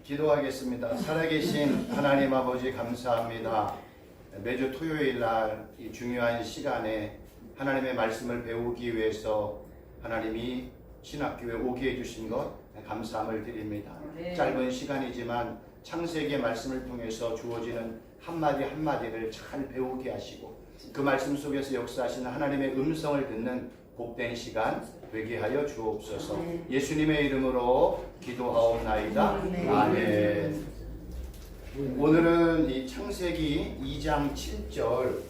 기도하겠습니다. 살아계신 하나님 아버지 감사합니다. 매주 토요일 날 이 중요한 시간에 하나님의 말씀을 배우기 위해서 하나님이 신학교에 오게 해주신 것 감사함을 드립니다. 네. 짧은 시간이지만 창세기의 말씀을 통해서 주어지는 한마디 한마디를 잘 배우게 하시고 그 말씀 속에서 역사하시는 하나님의 음성을 듣는 복된 시간 되게 하여 주옵소서. 예수님의 이름으로 기도하옵나이다. 네. 아멘. 오늘은 이 창세기 2장 7절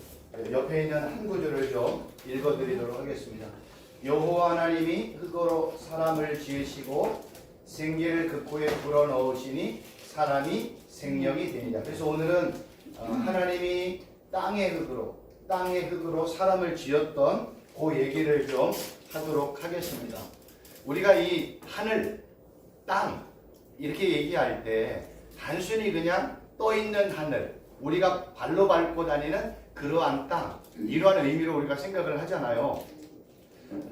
옆에 있는 한 구절을 좀 읽어드리도록 하겠습니다. 여호와 하나님이 흙으로 사람을 지으시고 생기를 그 코에 불어넣으시니 사람이 생명이 되니라. 그래서 오늘은 하나님이 땅의 흙으로 사람을 지었던 그 얘기를 좀 하도록 하겠습니다. 우리가 이 하늘, 땅 이렇게 얘기할 때 단순히 그냥 떠있는 하늘, 우리가 발로 밟고 다니는 그러한 땅, 이러한 의미로 우리가 생각을 하잖아요.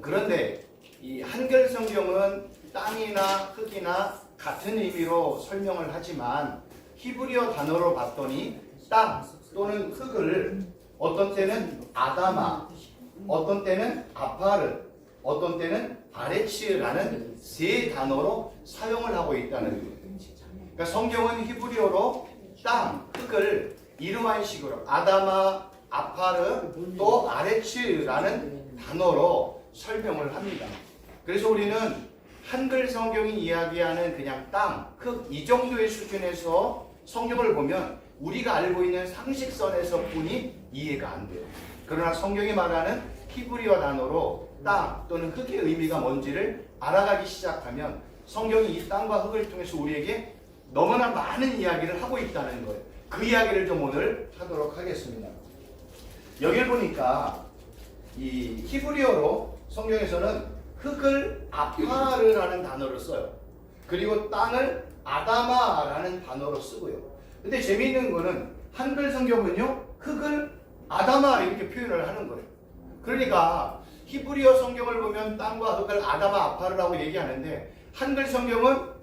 그런데 이 한글 성경은 땅이나 흙이나 같은 의미로 설명을 하지만 히브리어 단어로 봤더니 땅 또는 흙을 어떤 때는 아다마, 어떤 때는 아파르, 어떤 때는 아레치라는 세 단어로 사용을 하고 있다는 거예요. 그러니까 성경은 히브리어로 땅, 흙을 이러한 식으로 아다마, 아파르, 또 아레치라는 단어로 설명을 합니다. 그래서 우리는 한글 성경이 이야기하는 그냥 땅, 흙 이 정도의 수준에서 성경을 보면 우리가 알고 있는 상식선에서 뿐이 이해가 안 돼요. 그러나 성경이 말하는 히브리어 단어로 땅 또는 흙의 의미가 뭔지를 알아가기 시작하면 성경이 이 땅과 흙을 통해서 우리에게 너무나 많은 이야기를 하고 있다는 거예요. 그 이야기를 좀 오늘 하도록 하겠습니다. 여기를 보니까 이 히브리어로 성경에서는 흙을 아파르라는 단어를 써요. 그리고 땅을 아다마라는 단어로 쓰고요. 근데 재미있는 거는 한글 성경은요, 흙을 아다마 이렇게 표현을 하는 거예요. 그러니까 히브리어 성경을 보면 땅과 흙을 아다마 아파르라고 얘기하는데 한글 성경은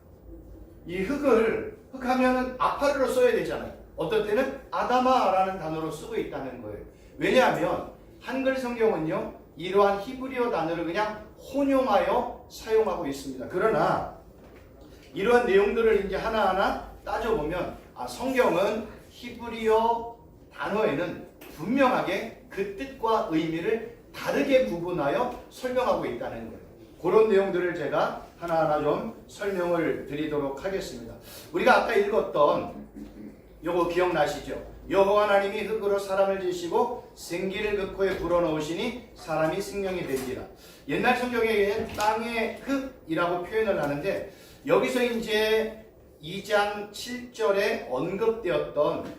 이 흙을 흙하면은 아파르로 써야 되잖아요. 어떨 때는 아다마라는 단어로 쓰고 있다는 거예요. 왜냐하면 한글 성경은요, 이러한 히브리어 단어를 그냥 혼용하여 사용하고 있습니다. 그러나 이러한 내용들을 이제 하나하나 따져보면 성경은 히브리어 단어에는 분명하게 그 뜻과 의미를 다르게 구분하여 설명하고 있다는 거예요. 그런 내용들을 제가 하나하나 좀 설명을 드리도록 하겠습니다. 우리가 아까 읽었던 요거 기억나시죠? 여호와 하나님이 흙으로 사람을 지으시고 생기를 그 코에 불어넣으시니 사람이 생명이 되리라. 옛날 성경에는 땅의 흙이라고 표현을 하는데 여기서 이제 2장 7절에 언급되었던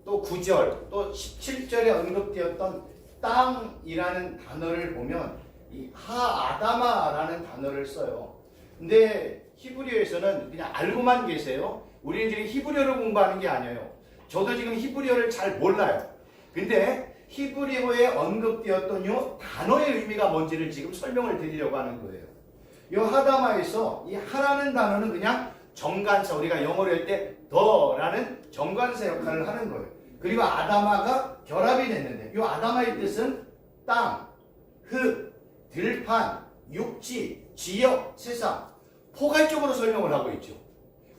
또 9절 또 17절에 언급되었던 땅이라는 단어를 보면 이 하아다마라는 단어를 써요. 근데 히브리어에서는 그냥 알고만 계세요. 우리는 지금 히브리어를 공부하는 게 아니에요. 저도 지금 히브리어를 잘 몰라요. 근데 히브리어에 언급되었던 이 단어의 의미가 뭔지를 지금 설명을 드리려고 하는 거예요. 이 하다마에서 이 하라는 단어는 그냥 정관사, 우리가 영어로 할 때 더라는 정관사 역할을 하는 거예요. 그리고 아다마가 결합이 됐는데 이 아다마의 뜻은 땅, 흙, 들판, 육지, 지역, 세상 포괄적으로 설명을 하고 있죠.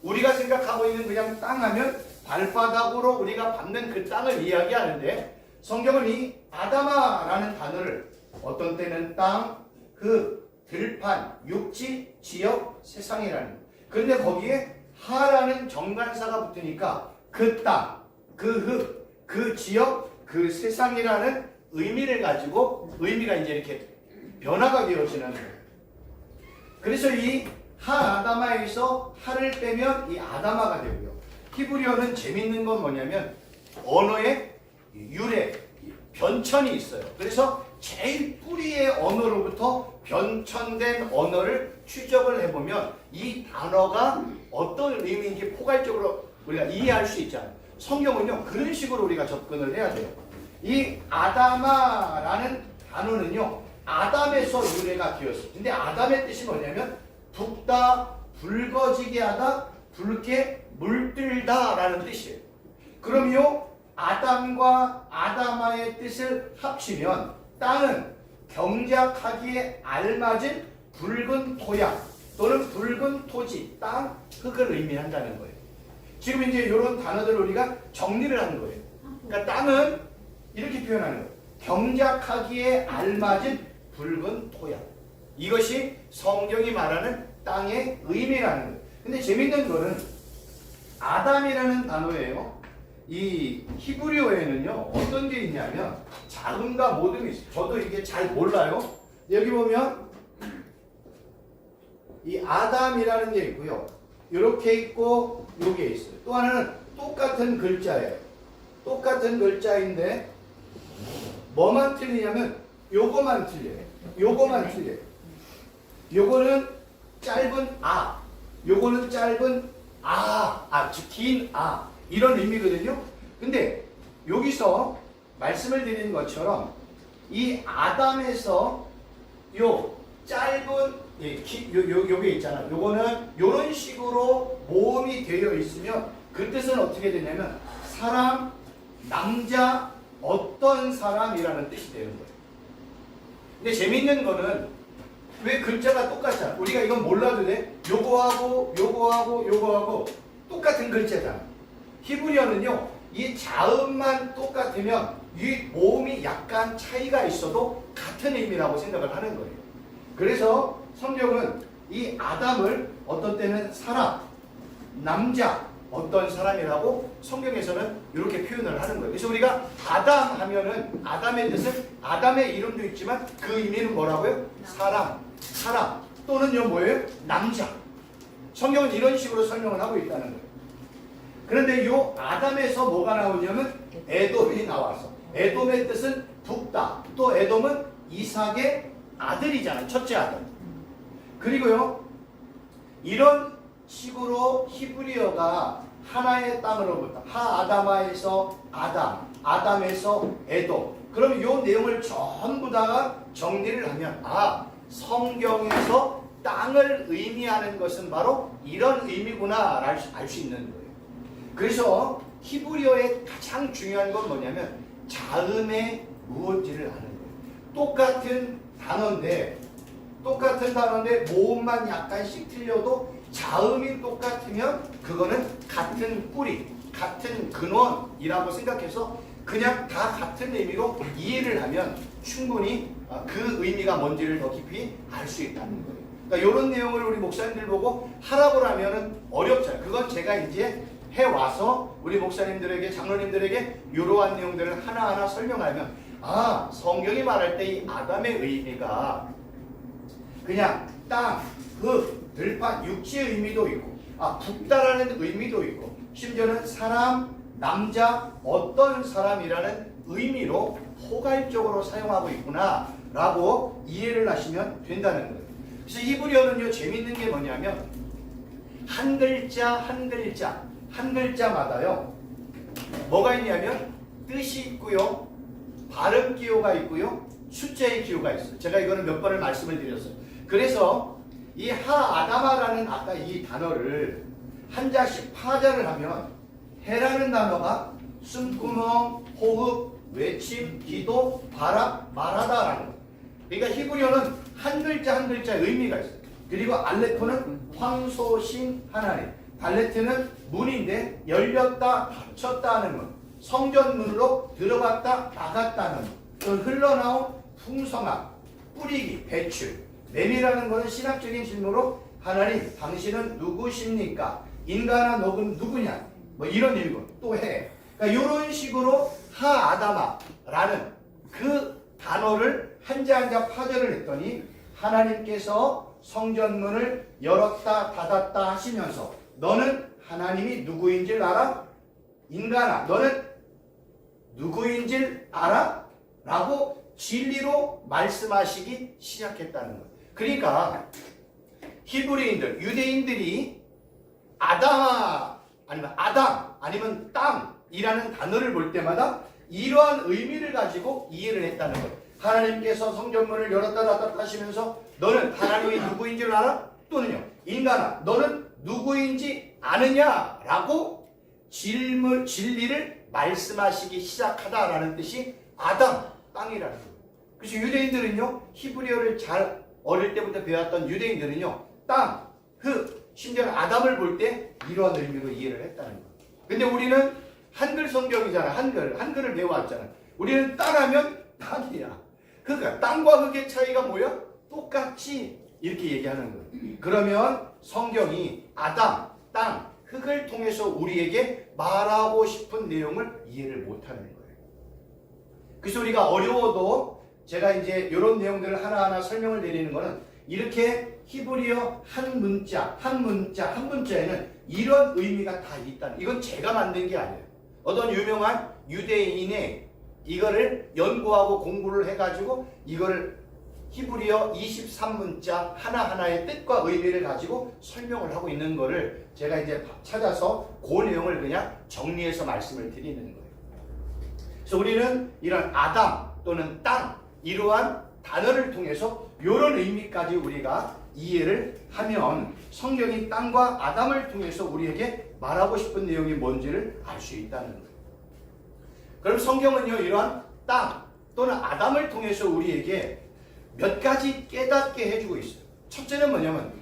우리가 생각하고 있는 그냥 땅 하면 발바닥으로 우리가 밟는 그 땅을 이야기하는데 성경은 이 아다마라는 단어를 어떤 때는 땅, 흙, 들판, 육지, 지역, 세상이라는 거예요. 그런데 거기에 하라는 정관사가 붙으니까 그 땅, 그 흙, 그 지역, 그 세상이라는 의미를 가지고 의미가 이제 이렇게 변화가 되어지는 거예요. 그래서 이 하아다마에서 하를 빼면 이 아다마가 되고요. 히브리어는 재밌는 건 뭐냐면 언어의 유래, 변천이 있어요. 그래서 제일 뿌리의 언어로부터 변천된 언어를 추적을 해보면 이 단어가 어떤 의미인지 포괄적으로 우리가 이해할 수 있잖아요. 성경은요, 그런 식으로 우리가 접근을 해야 돼요. 이 아다마라는 단어는요, 아담에서 유래가 되었어요. 근데 아담의 뜻이 뭐냐면 붓다, 붉어지게 하다, 붉게 물들다라는 뜻이에요. 그럼요, 아담과 아다마의 뜻을 합치면 땅은 경작하기에 알맞은 붉은 토양 또는 붉은 토지, 땅, 흙을 의미한다는 거예요. 지금 이제 이런 단어들을 우리가 정리를 하는 거예요. 그러니까 땅은 이렇게 표현하는 거예요. 경작하기에 알맞은 붉은 토양. 이것이 성경이 말하는 땅의 의미라는 거예요. 근데 재밌는 거는 아담이라는 단어예요. 이 히브리어에는요 어떤 게 있냐면 자음과 모듬이 있어요. 저도 이게 잘 몰라요. 여기 보면 이 아담이라는 게 있고요. 이렇게 있고 요게 있어요. 또 하나는 똑같은 글자예요. 똑같은 글자인데 뭐만 틀리냐면 요거만 틀려요. 요거만 틀려요. 요거는 짧은 아, 요거는 짧은 즉 긴 아, 이런 의미거든요. 근데 여기서 말씀을 드리는 것처럼 이 아담에서 요 짧은 요게 있잖아. 요거는 요런 식으로 모음이 되어 있으면 그 뜻은 어떻게 되냐면 사람, 남자, 어떤 사람이라는 뜻이 되는 거예요. 근데 재밌는 거는 왜 글자가 똑같잖아. 우리가 이건 몰라도 돼. 요거하고 요거하고 요거하고 똑같은 글자잖아. 히브리어는요, 이 자음만 똑같으면 이 모음이 약간 차이가 있어도 같은 의미라고 생각을 하는 거예요. 그래서 성경은 이 아담을 어떤 때는 사람, 남자, 어떤 사람이라고 성경에서는 이렇게 표현을 하는 거예요. 그래서 우리가 아담 하면은 아담의 뜻은 아담의 이름도 있지만 그 의미는 뭐라고요? 사람 또는요 뭐예요? 남자. 성경은 이런 식으로 설명을 하고 있다는 거예요. 그런데 요 아담에서 뭐가 나오냐면 에돔이 나와서 에돔의 뜻은 북다. 또 에돔은 이삭의 아들이잖아요. 첫째 아들. 그리고요 이런 식으로 히브리어가 하나의 땅으로부터 하아다마에서 아담, 아담에서 에돔. 그럼 요 내용을 전부 다가 정리를 하면 성경에서 땅을 의미하는 것은 바로 이런 의미구나 알 수 있는 거예요. 그래서 히브리어의 가장 중요한 건 뭐냐면 자음의 무엇인지를 아는 거예요. 똑같은 단어인데 모음만 약간씩 틀려도 자음이 똑같으면 그거는 같은 뿌리, 같은 근원이라고 생각해서 그냥 다 같은 의미로 이해를 하면 충분히 그 의미가 뭔지를 더 깊이 알 수 있다는 거예요. 그러니까 이런 내용을 우리 목사님들 보고 하라고 하면은 어렵잖아요. 그건 제가 이제 해와서 우리 목사님들에게, 장로님들에게 이러한 내용들을 하나하나 설명하면 성경이 말할 때 이 아담의 의미가 그냥 땅, 흙, 들판, 육지의 의미도 있고 북다라는 의미도 있고 심지어는 사람, 남자, 어떤 사람이라는 의미로 포괄적으로 사용하고 있구나 라고 이해를 하시면 된다는 거예요. 그래서 히브리어는요 재밌는 게 뭐냐면 한 글자마다요 뭐가 있냐면 뜻이 있고요, 발음 기호가 있고요, 숫자의 기호가 있어요. 제가 이거는 몇 번을 말씀을 드렸어요. 그래서 이 하아다마라는 아까 이 단어를 한자씩 파자를 하면 해라는 단어가 숨구멍, 호흡, 외침, 기도, 발악, 말하다라는 거예요. 그러니까 히브리어는 한 글자 한 글자의 의미가 있어요. 그리고 알레포는 황소신 하나님, 달레트는 문인데 열렸다 닫혔다 하는 문, 성전문으로 들어갔다 나갔다는 문, 또 흘러나온 풍성함, 뿌리기, 배출. 맴이라는 것은 신학적인 질문으로 하나님 당신은 누구십니까? 인간아 너는 누구냐? 뭐 이런 의미고 또 해. 그러니까 이런 식으로 하아다마라는 그 단어를 한자 한자 파절을 했더니 하나님께서 성전문을 열었다 닫았다 하시면서 너는 하나님이 누구인지를 알아? 인간아 너는 누구인지를 알아? 라고 진리로 말씀하시기 시작했다는 거예요. 그러니까 히브리인들, 유대인들이 아담 아니면 땅이라는 단어를 볼 때마다 이러한 의미를 가지고 이해를 했다는 거예요. 하나님께서 성전문을 열었다 닫았다 하시면서 너는 하나님이 누구인지를 알아? 또는요 인간아 너는 누구인지 아느냐라고 진리를 말씀하시기 시작하다라는 뜻이 아담, 땅이라는 거예요. 그래서 유대인들은요, 히브리어를 잘 어릴 때부터 배웠던 유대인들은요, 땅, 흙, 심지어 아담을 볼 때 이러한 의미로 이해를 했다는 거예요. 근데 우리는 한글 성경이잖아. 한글을 배워왔잖아. 우리는 땅하면 땅이야. 그러니까 땅과 흙의 차이가 뭐야? 똑같이 이렇게 얘기하는 거예요. 그러면 성경이 아담, 땅, 흙을 통해서 우리에게 말하고 싶은 내용을 이해를 못하는 거예요. 그래서 우리가 어려워도 제가 이제 이런 내용들을 하나하나 설명을 내리는 거는 이렇게 히브리어 한 문자에는 이런 의미가 다 있다는, 이건 제가 만든 게 아니에요. 어떤 유명한 유대인의 이거를 연구하고 공부를 해가지고 이거를 히브리어 23문자 하나하나의 뜻과 의미를 가지고 설명을 하고 있는 거를 제가 이제 찾아서 그 내용을 그냥 정리해서 말씀을 드리는 거예요. 그래서 우리는 이런 아담 또는 땅, 이러한 단어를 통해서 이런 의미까지 우리가 이해를 하면 성경이 땅과 아담을 통해서 우리에게 말하고 싶은 내용이 뭔지를 알 수 있다는 거예요. 그럼 성경은요, 이러한 땅 또는 아담을 통해서 우리에게 몇 가지 깨닫게 해주고 있어요. 첫째는 뭐냐면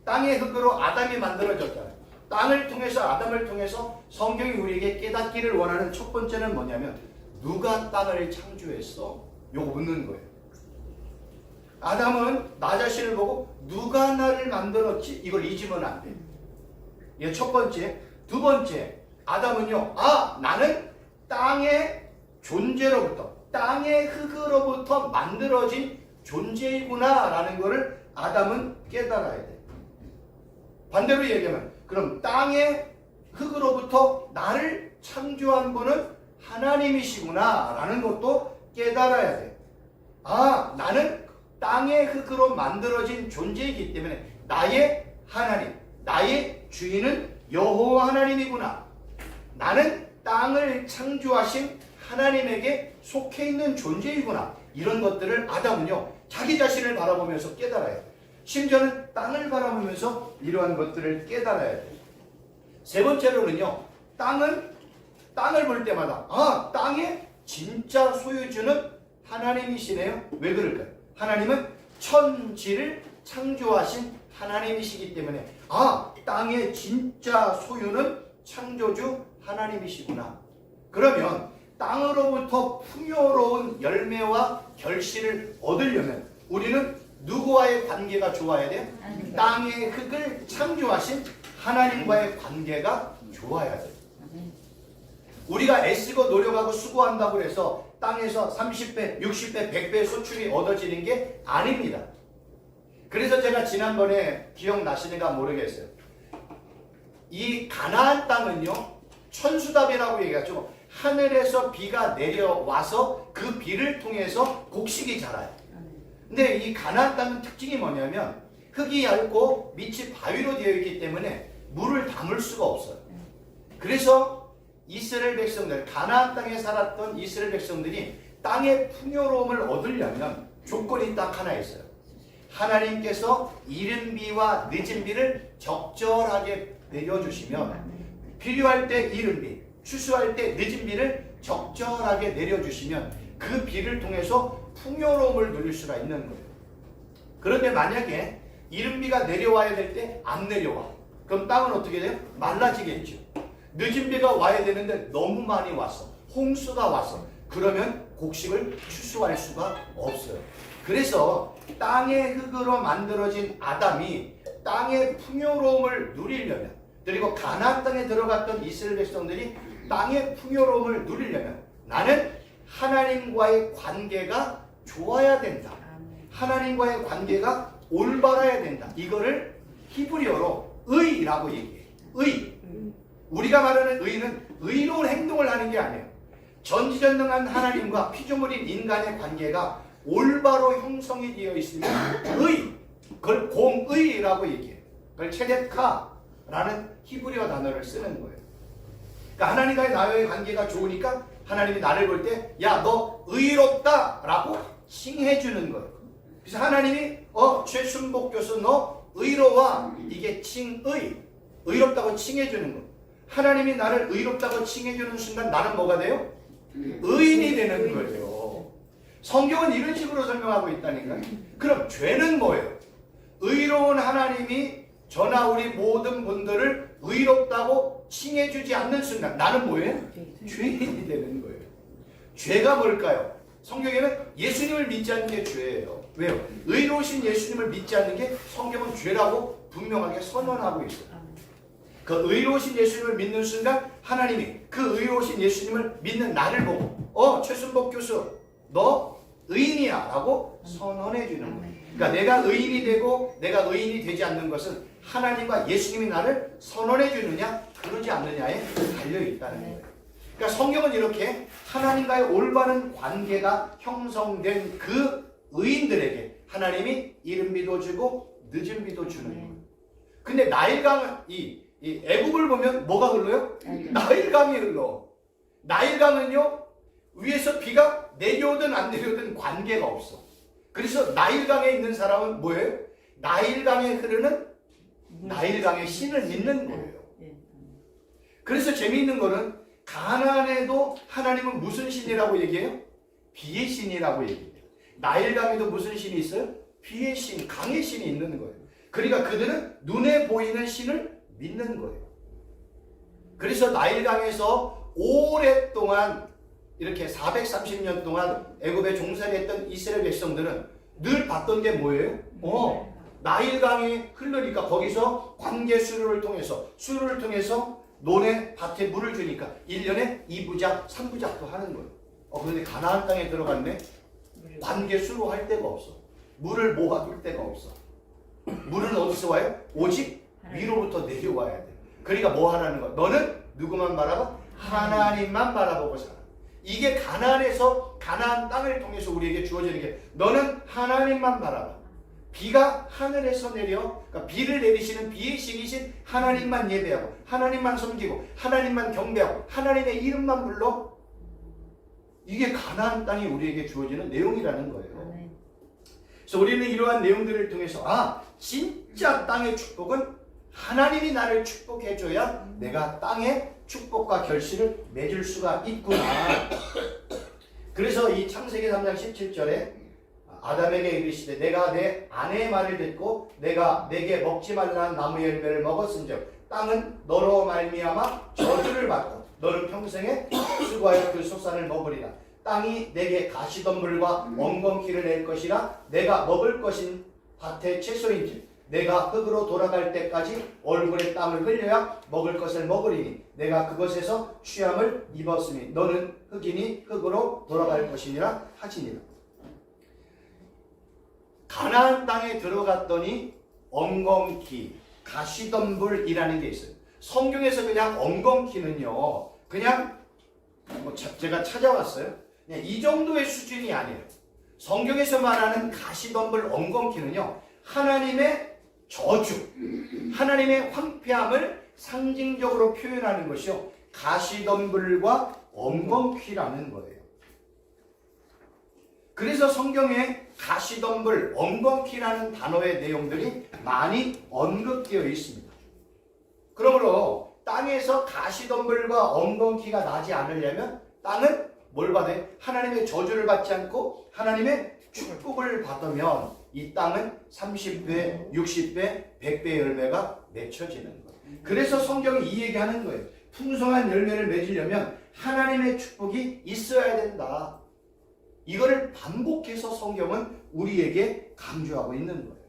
땅의 흙으로 아담이 만들어졌잖아요. 땅을 통해서, 아담을 통해서 성경이 우리에게 깨닫기를 원하는 첫 번째는 뭐냐면, 누가 땅을 창조했어? 요거 묻는 거예요. 아담은 나 자신을 보고 누가 나를 만들었지? 이걸 잊으면 안 돼. 이게 첫 번째. 두 번째, 아담은요, 나는 땅의 존재로부터, 땅의 흙으로부터 만들어진 존재이구나 라는 것을 아담은 깨달아야 돼. 반대로 얘기하면, 그럼 땅의 흙으로부터 나를 창조한 분은 하나님이시구나 라는 것도 깨달아야 돼. 나는 땅의 흙으로 만들어진 존재이기 때문에 나의 하나님, 나의 주인은 여호와 하나님이구나. 나는 땅을 창조하신 하나님에게 속해 있는 존재이구나. 이런 것들을 아담은요, 자기 자신을 바라보면서 깨달아야 돼. 심지어는 땅을 바라보면서 이러한 것들을 깨달아야 돼. 세 번째로는요, 땅을 볼 때마다 땅의 진짜 소유주는 하나님이시네요. 왜 그럴까요? 하나님은 천지를 창조하신 하나님이시기 때문에 땅의 진짜 소유는 창조주 하나님이시구나. 그러면 땅으로부터 풍요로운 열매와 결실을 얻으려면 우리는 누구와의 관계가 좋아야 돼요? 땅의 흙을 창조하신 하나님과의 관계가 좋아야 돼요. 우리가 애쓰고 노력하고 수고한다고 해서 땅에서 30배, 60배, 100배 소출이 얻어지는 게 아닙니다. 그래서 제가 지난번에 기억나시는가 모르겠어요. 이 가나안 땅은요, 천수답이라고 얘기하죠. 하늘에서 비가 내려와서 그 비를 통해서 곡식이 자라요. 근데 이 가나안 땅은 특징이 뭐냐면 흙이 얇고 밑이 바위로 되어 있기 때문에 물을 담을 수가 없어요. 그래서 이스라엘 백성들, 가나안 땅에 살았던 이스라엘 백성들이 땅의 풍요로움을 얻으려면 조건이 딱 하나 있어요. 하나님께서 이른 비와 늦은 비를 적절하게 내려주시면, 필요할 때 이른 비, 추수할 때 늦은 비를 적절하게 내려주시면 그 비를 통해서 풍요로움을 누릴 수가 있는 거예요. 그런데 만약에 이른 비가 내려와야 될 때 안 내려와. 그럼 땅은 어떻게 돼요? 말라지겠죠. 늦은 비가 와야 되는데 너무 많이 왔어. 홍수가 왔어. 그러면 곡식을 추수할 수가 없어요. 그래서 땅의 흙으로 만들어진 아담이 땅의 풍요로움을 누리려면, 그리고 가나안 땅에 들어갔던 이스라엘 백성들이 땅의 풍요로움을 누리려면 나는 하나님과의 관계가 좋아야 된다. 하나님과의 관계가 올바라야 된다. 이거를 히브리어로 의라고 얘기해요. 의. 우리가 말하는 의는 의로운 행동을 하는 게 아니에요. 전지전능한 하나님과 피조물인 인간의 관계가 올바로 형성이 되어 있으면 의, 그걸 공의라고 얘기해요. 그걸 체데카라는 히브리어 단어를 쓰는 거예요. 그러니까 하나님과의 나와의 관계가 좋으니까 하나님이 나를 볼 때 야, 너 의롭다 라고 칭해 주는 거예요. 그래서 하나님이 최순복 교수 너 의로워, 이게 칭의. 의롭다고 칭해주는 것. 하나님이 나를 의롭다고 칭해주는 순간 나는 뭐가 돼요? 의인이 되는 거예요. 성경은 이런 식으로 설명하고 있다니까요. 그럼 죄는 뭐예요? 의로운 하나님이 저나 우리 모든 분들을 의롭다고 칭해주지 않는 순간 나는 뭐예요? 죄인이 되는 거예요. 죄가 뭘까요? 성경에는 예수님을 믿지 않는 게 죄예요. 왜요? 의로우신 예수님을 믿지 않는 게 성경은 죄라고 분명하게 선언하고 있어요. 그 의로우신 예수님을 믿는 순간 하나님이 그 의로우신 예수님을 믿는 나를 보고 최순복 교수 너 의인이야 라고 선언해 주는 거예요. 그러니까 내가 의인이 되고 내가 의인이 되지 않는 것은 하나님과 예수님이 나를 선언해 주느냐 그러지 않느냐에 달려 있다는 거예요. 그러니까 성경은 이렇게 하나님과의 올바른 관계가 형성된 그 의인들에게 하나님이 이른 비도 주고 늦은 비도 주는 거예요. 근데 나일강 이 애굽을 보면 뭐가 흘러요? 나일강이 흘러. 나일강은요 위에서 비가 내려오든 안 내려오든 관계가 없어. 그래서 나일강에 있는 사람은 뭐예요? 나일강에 흐르는 나일강의 신을 믿는 거예요. 그래서 재미있는 거는 가나안에도 하나님은 무슨 신이라고 얘기해요? 비의 신이라고 얘기해요. 나일강에도 무슨 신이 있어요? 비의 신, 강의 신이 있는 거예요. 그러니까 그들은 눈에 보이는 신을 믿는 거예요. 그래서 나일강에서 오랫동안 이렇게 430년 동안 애굽에 종살이했던 이스라엘 백성들은 늘 봤던 게 뭐예요? 나일강이 흐르니까 거기서 관계 수로를 통해서 논에 밭에 물을 주니까 1년에 2부작, 3부작도 하는 거예요. 그런데 가나안 땅에 들어갔네? 관계 수로 할 데가 없어. 물을 모아둘 데가 없어. 물은 어디서 와요? 오직 위로부터 내려와야 돼. 그러니까 뭐 하라는 거야? 너는 누구만 바라봐? 하나님만 바라보고 살아. 이게 가나안에서 가나안 땅을 통해서 우리에게 주어지는 게 너는 하나님만 바라봐. 비가 하늘에서 내려 그러니까 비를 내리시는 비의 신이신 하나님만 예배하고 하나님만 섬기고 하나님만 경배하고 하나님의 이름만 불러. 이게 가나안 땅이 우리에게 주어지는 내용이라는 거예요. 그래서 우리는 이러한 내용들을 통해서 진짜 땅의 축복은 하나님이 나를 축복해줘야 내가 땅의 축복과 결실을 맺을 수가 있구나. 그래서 이 창세기 3장 17절에 아담에게 이르시되 내가 내 아내의 말을 듣고 내가 내게 먹지 말라는 나무 열매를 먹었은즉 땅은 너로 말미암아 저주를 받고 너는 평생에 수고하여 그 소산을 먹으리라. 땅이 내게 가시덤불과 엉겅퀴를 낼 것이라. 내가 먹을 것인 밭의 채소인지 내가 흙으로 돌아갈 때까지 얼굴에 땀을 흘려야 먹을 것을 먹으리니 내가 그것에서 취함을 입었으니 너는 흙이니 흙으로 돌아갈 것이니라 하시니라. 가나안 땅에 들어갔더니 엉겅퀴, 가시덤불이라는 게 있어요. 성경에서 그냥 엉겅퀴는요 그냥 제가 찾아왔어요. 그냥 이 정도의 수준이 아니에요. 성경에서 말하는 가시덤불 엉겅퀴는요 하나님의 저주, 하나님의 황폐함을 상징적으로 표현하는 것이요 가시덤불과 엉겅퀴라는 거예요. 그래서 성경에 가시덤불, 엉겅퀴라는 단어의 내용들이 많이 언급되어 있습니다. 그러므로 땅에서 가시덤불과 엉겅퀴가 나지 않으려면 땅은 뭘 받아요? 하나님의 저주를 받지 않고 하나님의 축복을 받으면 이 땅은 30배, 60배, 100배의 열매가 맺혀지는 거예요. 그래서 성경이 이 얘기하는 거예요. 풍성한 열매를 맺으려면 하나님의 축복이 있어야 된다. 이거를 반복해서 성경은 우리에게 강조하고 있는 거예요.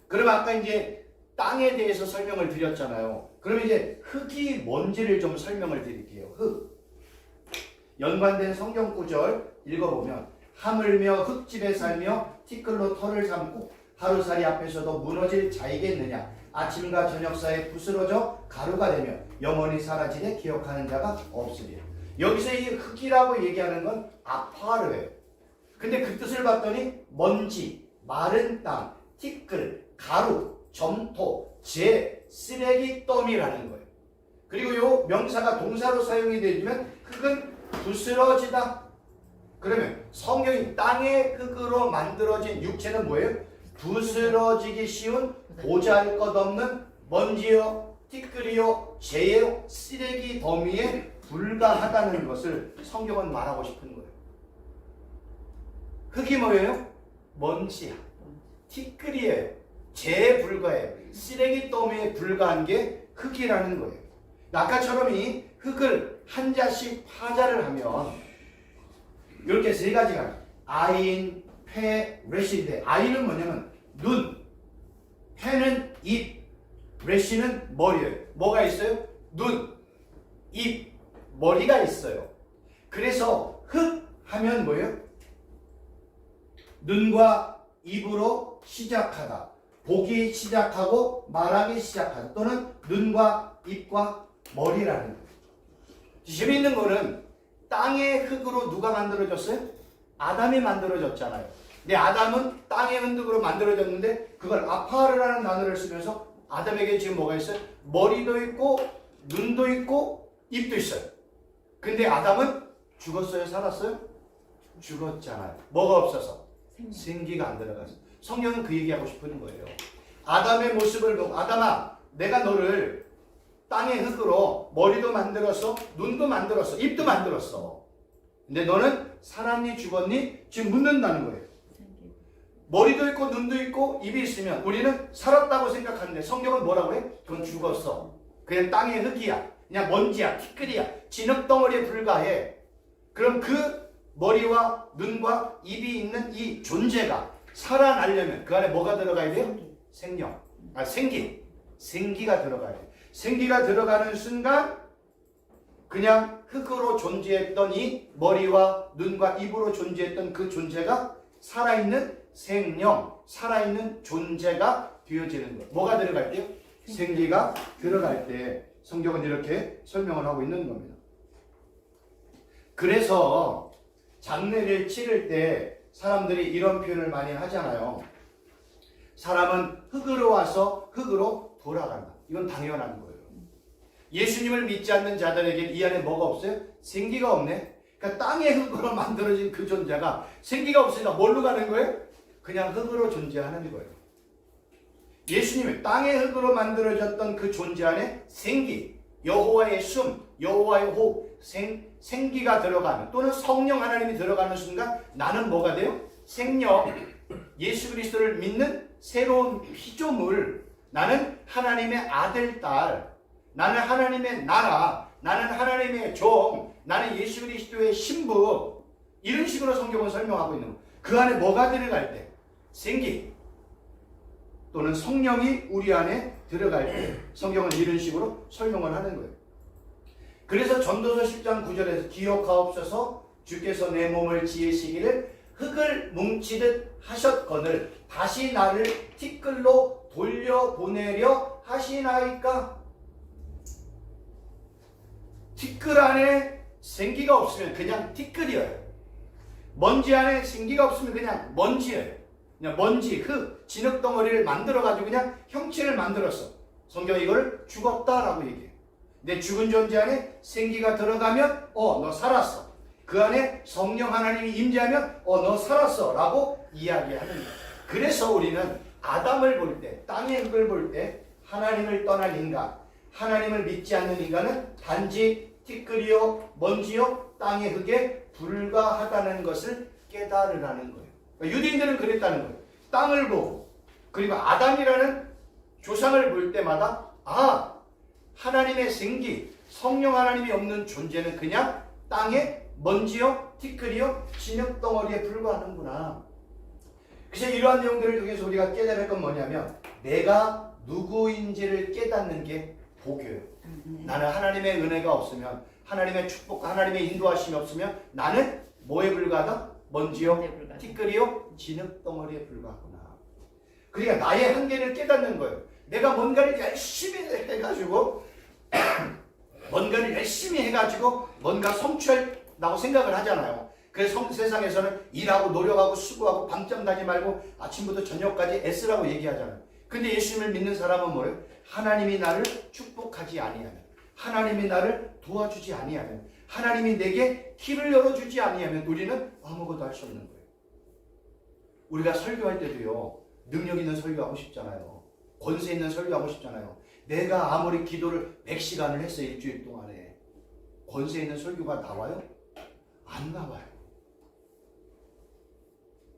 그럼 아까 이제 땅에 대해서 설명을 드렸잖아요. 그럼 이제 흙이 뭔지를 좀 설명을 드릴게요. 흙. 연관된 성경 구절 읽어보면 하물며 흙집에 살며 티끌로 털을 삼고 하루살이 앞에서도 무너질 자이겠느냐. 아침과 저녁 사이에 부스러져 가루가 되며 영원히 사라지되 기억하는 자가 없으리라. 여기서 이 흙이라고 얘기하는 건 아파르예요. 근데 그 뜻을 봤더니 먼지, 마른 땅, 티끌, 가루, 점토, 재, 쓰레기 더미라는 거예요. 그리고 요 명사가 동사로 사용이 되면 흙은 부스러지다. 그러면 성경이 땅의 흙으로 만들어진 육체는 뭐예요? 부스러지기 쉬운 보잘것없는 먼지요, 티끌이요, 재요, 쓰레기 더미에 불과하다는 것을 성경은 말하고 싶은 거예요. 흙이 뭐예요? 먼지야. 티끌이에요. 재에 불과해요. 쓰레기 더미에 불과한 게 흙이라는 거예요. 아까처럼 이 흙을 한 자씩 파자를 하면 이렇게 세 가지가 아인, 폐, 레시인데 아인은 뭐냐면 눈, 폐는 입, 레시는 머리예요. 뭐가 있어요? 눈, 입, 머리가 있어요. 그래서 흙 하면 뭐예요? 눈과 입으로 시작하다. 보기 시작하고 말하기 시작하다. 또는 눈과 입과 머리라는 거예요. 재미있는 거는 땅의 흙으로 누가 만들어졌어요? 아담이 만들어졌잖아요. 근데 아담은 땅의 흙으로 만들어졌는데 그걸 아파르라는 단어를 쓰면서 아담에게 지금 뭐가 있어요? 머리도 있고 눈도 있고 입도 있어요. 근데 아담은 죽었어요? 살았어요? 죽었잖아요. 뭐가 없어서? 생기가 안 들어가서. 성경은 그 얘기하고 싶은 거예요. 아담의 모습을 보고 아담아 내가 너를 땅의 흙으로 머리도 만들었어, 눈도 만들었어, 입도 만들었어. 근데 너는 살았니 죽었니? 지금 묻는다는 거예요. 머리도 있고 눈도 있고 입이 있으면 우리는 살았다고 생각하는데 성경은 뭐라고 해? 그건 죽었어. 그냥 땅의 흙이야. 그냥 먼지야, 티끌이야. 진흙덩어리에 불과해. 그럼 그 머리와 눈과 입이 있는 이 존재가 살아나려면 그 안에 뭐가 들어가야 돼요? 생명. 생기. 생기가 들어가야 돼요. 생기가 들어가는 순간 그냥 흙으로 존재했던 이 머리와 눈과 입으로 존재했던 그 존재가 살아있는 생명, 살아있는 존재가 되어지는 거예요. 뭐가 들어갈 때요? 생기가 들어갈 때 성경은 이렇게 설명을 하고 있는 겁니다. 그래서 장례를 치를 때 사람들이 이런 표현을 많이 하잖아요. 사람은 흙으로 와서 흙으로 돌아간다. 이건 당연한 거예요. 예수님을 믿지 않는 자들에게는 이 안에 뭐가 없어요? 생기가 없네. 그러니까 땅의 흙으로 만들어진 그 존재가 생기가 없으니까 뭘로 가는 거예요? 그냥 흙으로 존재하는 거예요. 예수님은 땅의 흙으로 만들어졌던 그 존재 안에 생기, 여호와의 숨, 여호와의 호흡, 생기가 들어가는 또는 성령 하나님이 들어가는 순간 나는 뭐가 돼요? 생명, 예수 그리스도를 믿는 새로운 피조물, 나는 하나님의 아들, 딸, 나는 하나님의 나라, 나는 하나님의 종, 나는 예수 그리스도의 신부. 이런 식으로 성경은 설명하고 있는 거예요. 그 안에 뭐가 들어갈 때? 생기 또는 성령이 우리 안에 들어갈 때 성경은 이런 식으로 설명을 하는 거예요. 그래서 전도서 10장 9절에서 기억하옵소서 주께서 내 몸을 지으시기를 흙을 뭉치듯 하셨거늘 다시 나를 티끌로 돌려보내려 하시나이까. 티끌 안에 생기가 없으면 그냥 티끌이에요. 먼지 안에 생기가 없으면 그냥 먼지예요. 그냥 먼지, 흙, 진흙덩어리를 만들어가지고 그냥 형체를 만들었어. 성경이 이걸 죽었다라고 얘기해요. 내 죽은 존재 안에 생기가 들어가면 너 살았어. 그 안에 성령 하나님이 임재하면 너 살았어 라고 이야기하는 거예요. 그래서 우리는 아담을 볼 때, 땅의 흙을 볼 때 하나님을 떠난 인간, 하나님을 믿지 않는 인간은 단지 티끌이요, 먼지요, 땅의 흙에 불과하다는 것을 깨달으라는 거예요. 그러니까 유대인들은 그랬다는 거예요. 땅을 보고 그리고 아담이라는 조상을 볼 때마다 하나님의 생기, 성령 하나님이 없는 존재는 그냥 땅에 먼지요, 티끌이요, 진흙덩어리에 불과하는구나. 그래서 이러한 내용들을 통해서 우리가 깨달을 건 뭐냐면 내가 누구인지를 깨닫는 게 복이에요. 나는 하나님의 은혜가 없으면, 하나님의 축복, 하나님의 인도하심이 없으면 나는 뭐에 불과하다? 먼지요, 티끌이요, 진흙덩어리에 불과하구나. 그러니까 나의 한계를 깨닫는 거예요. 내가 뭔가를 열심히 해가지고 뭔가 성취하려고 생각을 하잖아요. 그래서 세상에서는 일하고 노력하고 수고하고 밤잠 자지 말고 아침부터 저녁까지 애쓰라고 얘기하잖아요. 근데 예수님을 믿는 사람은 뭐예요? 하나님이 나를 축복하지 아니하면, 하나님이 나를 도와주지 아니하면, 하나님이 내게 길을 열어주지 아니하면 우리는 아무것도 할 수 없는 거예요. 우리가 설교할 때도요, 능력 있는 설교하고 싶잖아요. 권세 있는 설교하고 싶잖아요. 내가 아무리 기도를 100시간을 했어 일주일 동안에 권세 있는 설교가 나와요? 안 나와요.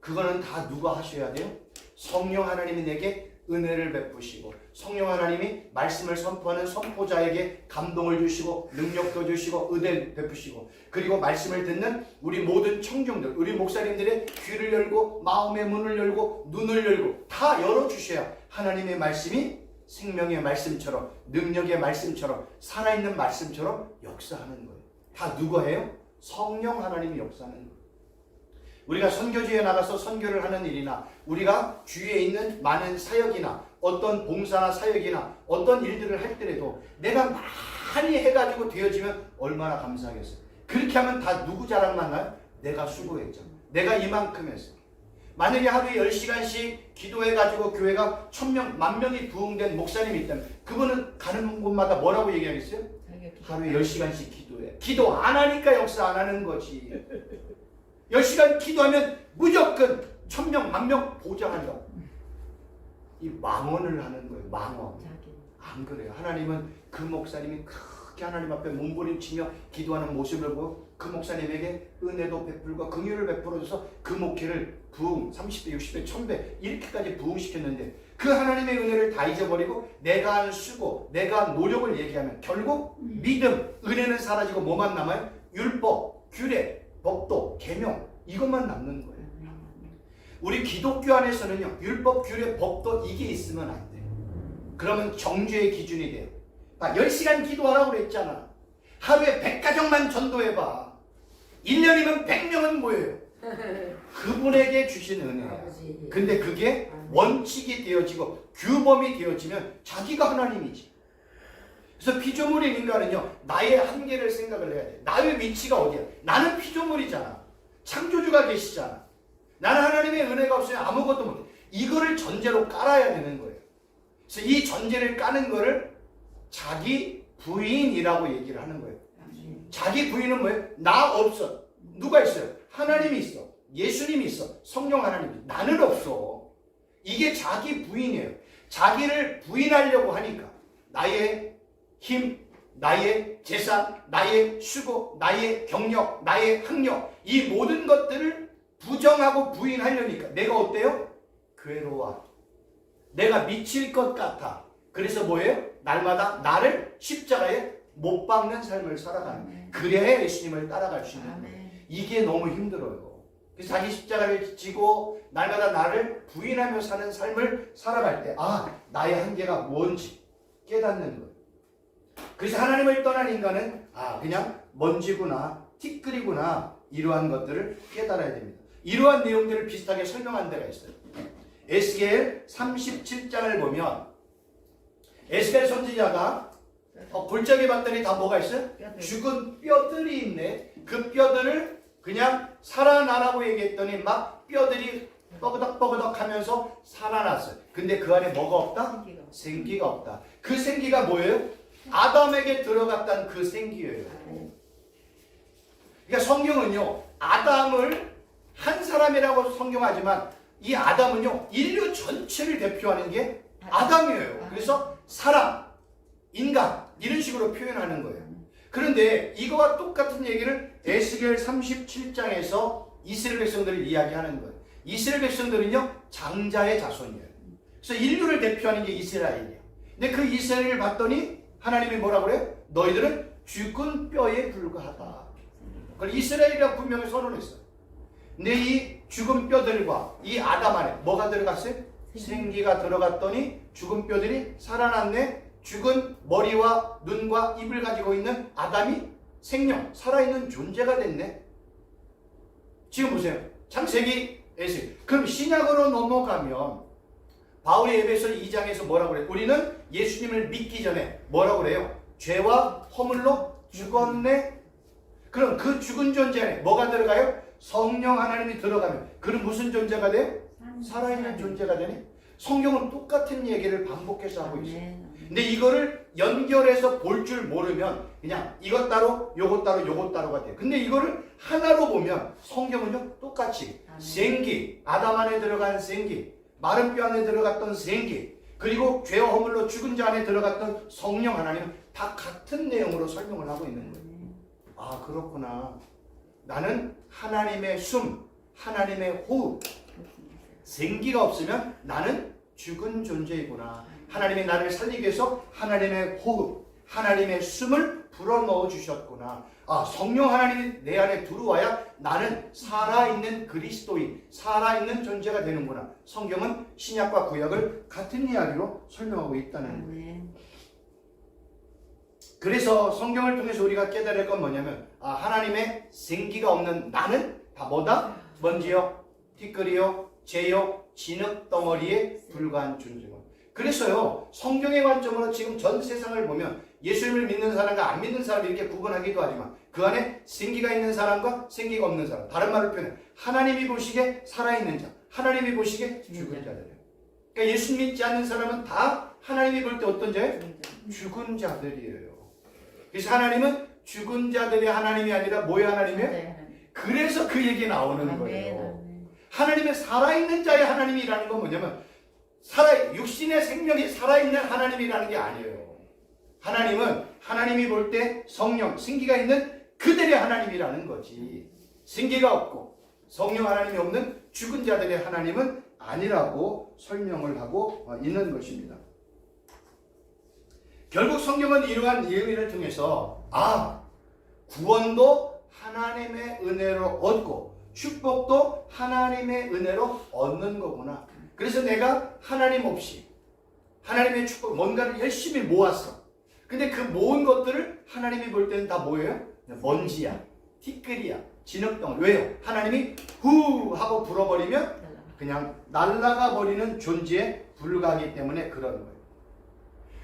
그거는 다 누가 하셔야 돼요? 성령 하나님이 내게 은혜를 베푸시고 성령 하나님이 말씀을 선포하는 선포자에게 감동을 주시고 능력도 주시고 은혜 베푸시고 그리고 말씀을 듣는 우리 모든 청중들 우리 목사님들의 귀를 열고 마음의 문을 열고 눈을 열고 다 열어주셔야 하나님의 말씀이 생명의 말씀처럼 능력의 말씀처럼 살아있는 말씀처럼 역사하는 거예요. 다 누가 해요? 성령 하나님이 역사하는 거예요. 우리가 선교지에 나가서 선교를 하는 일이나 우리가 주위에 있는 많은 사역이나 어떤 봉사나 사역이나 어떤 일들을 할 때라도 내가 많이 해가지고 되어지면 얼마나 감사하겠어요. 그렇게 하면 다 누구 자랑만 나요? 내가 수고했죠. 내가 이만큼 했어. 만약에 하루에 10시간씩 기도해가지고 교회가 1000명, 10,000명이 부흥된 목사님이 있다면 그분은 가는 곳마다 뭐라고 얘기하겠어요? 하루에 10시간씩 기도해. 기도 안 하니까 역사 안 하는 거지. 10시간 기도하면 무조건 1000명, 10,000명 보장한다. 이 망언을 하는 거예요. 망언. 안 그래요. 하나님은 그 목사님이 크게 하나님 앞에 몸부림치며 기도하는 모습을 보고 그 목사님에게 은혜도 베풀고 긍휼을 베풀어줘서 그 목회를 부흥 30배, 60배, 1000배 이렇게까지 부흥시켰는데 그 하나님의 은혜를 다 잊어버리고 내가 한 수고, 내가 한 노력을 얘기하면 결국 믿음, 은혜는 사라지고 뭐만 남아요? 율법, 규례, 법도, 계명 이것만 남는 거예요. 우리 기독교 안에서는요. 율법, 규례, 법도 이게 있으면 안 돼요. 그러면 정죄의 기준이 돼요. 10시간 기도하라고 그랬잖아. 하루에 100가정만 전도해봐. 1년이면 100명은 뭐예요? 그분에게 주신 은혜야. 근데 그게 원칙이 되어지고 규범이 되어지면 자기가 하나님이지. 그래서 피조물인 인간은요. 나의 한계를 생각을 해야 돼. 나의 위치가 어디야? 나는 피조물이잖아. 창조주가 계시잖아. 나는 하나님의 은혜가 없으면 아무것도 못해. 이거를 전제로 깔아야 되는 거예요. 그래서 이 전제를 까는 거를 자기 부인이라고 얘기를 하는 거예요. 자기 부인은 뭐예요? 나 없어. 누가 있어요? 하나님이 있어. 예수님이 있어. 성령 하나님이. 나는 없어. 이게 자기 부인이에요. 자기를 부인하려고 하니까 나의 힘, 나의 재산, 나의 수고, 나의 경력, 나의 학력 이 모든 것들을 부정하고 부인하려니까 내가 어때요? 괴로워. 내가 미칠 것 같아. 그래서 뭐예요? 날마다 나를 십자가에 못 박는 삶을 살아가는. 그래야 예수님을 따라갈 수 있는 거예요. 이게 너무 힘들어요. 그래서 자기 십자가를 지고 날마다 나를 부인하며 사는 삶을 살아갈 때 나의 한계가 뭔지 깨닫는 거예요. 그래서 하나님을 떠난 인간은 그냥 먼지구나 티끌이구나 이러한 것들을 깨달아야 됩니다. 이러한 내용들을 비슷하게 설명한 데가 있어요. 에스겔 37장을 보면 에스겔 선지자가 골짜기 봤더니 다 뭐가 있어요? 죽은 뼈들이 있네. 그 뼈들을 그냥 살아나라고 얘기했더니 막 뼈들이 뻐그덕뻐그덕 하면서 살아났어요. 근데 그 안에 뭐가 없다? 생기가 없다. 그 생기가 뭐예요? 아담에게 들어갔다는 그 생기예요. 그러니까 성경은요. 아담을 한 사람이라고 성경하지만 이 아담은요. 인류 전체를 대표하는 게 아담이에요. 그래서 사람, 인간 이런 식으로 표현하는 거예요. 그런데 이거와 똑같은 얘기를 에스겔 37장에서 이스라엘 백성들을 이야기하는 거예요. 이스라엘 백성들은요. 장자의 자손이에요. 그래서 인류를 대표하는 게 이스라엘이에요. 근데 그 이스라엘을 봤더니 하나님이 뭐라고 그래요? 너희들은 죽은 뼈에 불과하다. 그걸 이스라엘이라고 분명히 선언했어요. 근데 이 죽은 뼈들과 이 아담 안에 뭐가 들어갔어요? 생기가 들어갔더니 죽은 뼈들이 살아났네. 죽은 머리와 눈과 입을 가지고 있는 아담이 생명, 살아있는 존재가 됐네. 지금 보세요. 창세기 에스겔. 그럼 신약으로 넘어가면 바울이 에베소 2장에서 뭐라고 그래요? 우리는 예수님을 믿기 전에 뭐라고 그래요? 죄와 허물로 죽었네. 그럼 그 죽은 존재 안에 뭐가 들어가요? 성령 하나님이 들어가면 그는 무슨 존재가 돼요? 살아있는 존재가 되네. 성경은 똑같은 얘기를 반복해서 하고 있어요. 근데 이거를 연결해서 볼 줄 모르면 그냥 이것 따로 요것 따로 요것 따로가 돼요. 근데 이거를 하나로 보면 성경은요 똑같이 생기, 아담 안에 들어간 생기, 마른 뼈 안에 들어갔던 생기, 그리고 죄와 허물로 죽은 자 안에 들어갔던 성령 하나님은 다 같은 내용으로 설명을 하고 있는 거예요. 아, 그렇구나. 나는 하나님의 숨, 하나님의 호흡, 생기가 없으면 나는 죽은 존재이구나. 하나님이 나를 살리기 위해서 하나님의 호흡, 하나님의 숨을 불어넣어 주셨구나. 아, 성령 하나님이 내 안에 들어와야 나는 살아있는 그리스도인, 살아있는 존재가 되는구나. 성경은 신약과 구약을 같은 이야기로 설명하고 있다는 거예요. 그래서 성경을 통해서 우리가 깨달을 건 뭐냐면, 아, 하나님의 생기가 없는 나는 다 뭐다? 먼지요, 티끌이요, 재요, 진흙덩어리에 불과한 존재가. 그래서요, 성경의 관점으로 지금 전 세상을 보면 예수님을 믿는 사람과 안 믿는 사람을 이렇게 구분하기도 하지만 그 안에 생기가 있는 사람과 생기가 없는 사람, 다른 말로 표현해 하나님이 보시기에 살아있는 자, 하나님이 보시기에 죽은 자들이에요. 그러니까 예수 믿지 않는 사람은 다 하나님이 볼 때 어떤 자예요? 죽은 자들이에요. 그래서 하나님은 죽은 자들의 하나님이 아니라 뭐의 하나님이에요? 그래서 그 얘기 나오는 거예요. 하나님의 살아있는 자의 하나님이라는 건 뭐냐면 육신의 생명이 살아있는 하나님이라는 게 아니에요. 하나님은 하나님이 볼 때 성령, 생기가 있는 그들의 하나님이라는 거지. 생기가 없고 성령 하나님이 없는 죽은 자들의 하나님은 아니라고 설명을 하고 있는 것입니다. 결국 성경은 이러한 예의를 통해서 구원도 하나님의 은혜로 얻고 축복도 하나님의 은혜로 얻는 거구나. 그래서 내가 하나님 없이 하나님의 축복 뭔가를 열심히 모았어. 근데 그 모은 것들을 하나님이 볼 때는 다 뭐예요? 먼지야, 티끌이야, 진흙덩어리. 왜요? 하나님이 후 하고 불어버리면 그냥 날아가 버리는 존재에 불과하기 때문에 그런 거예요.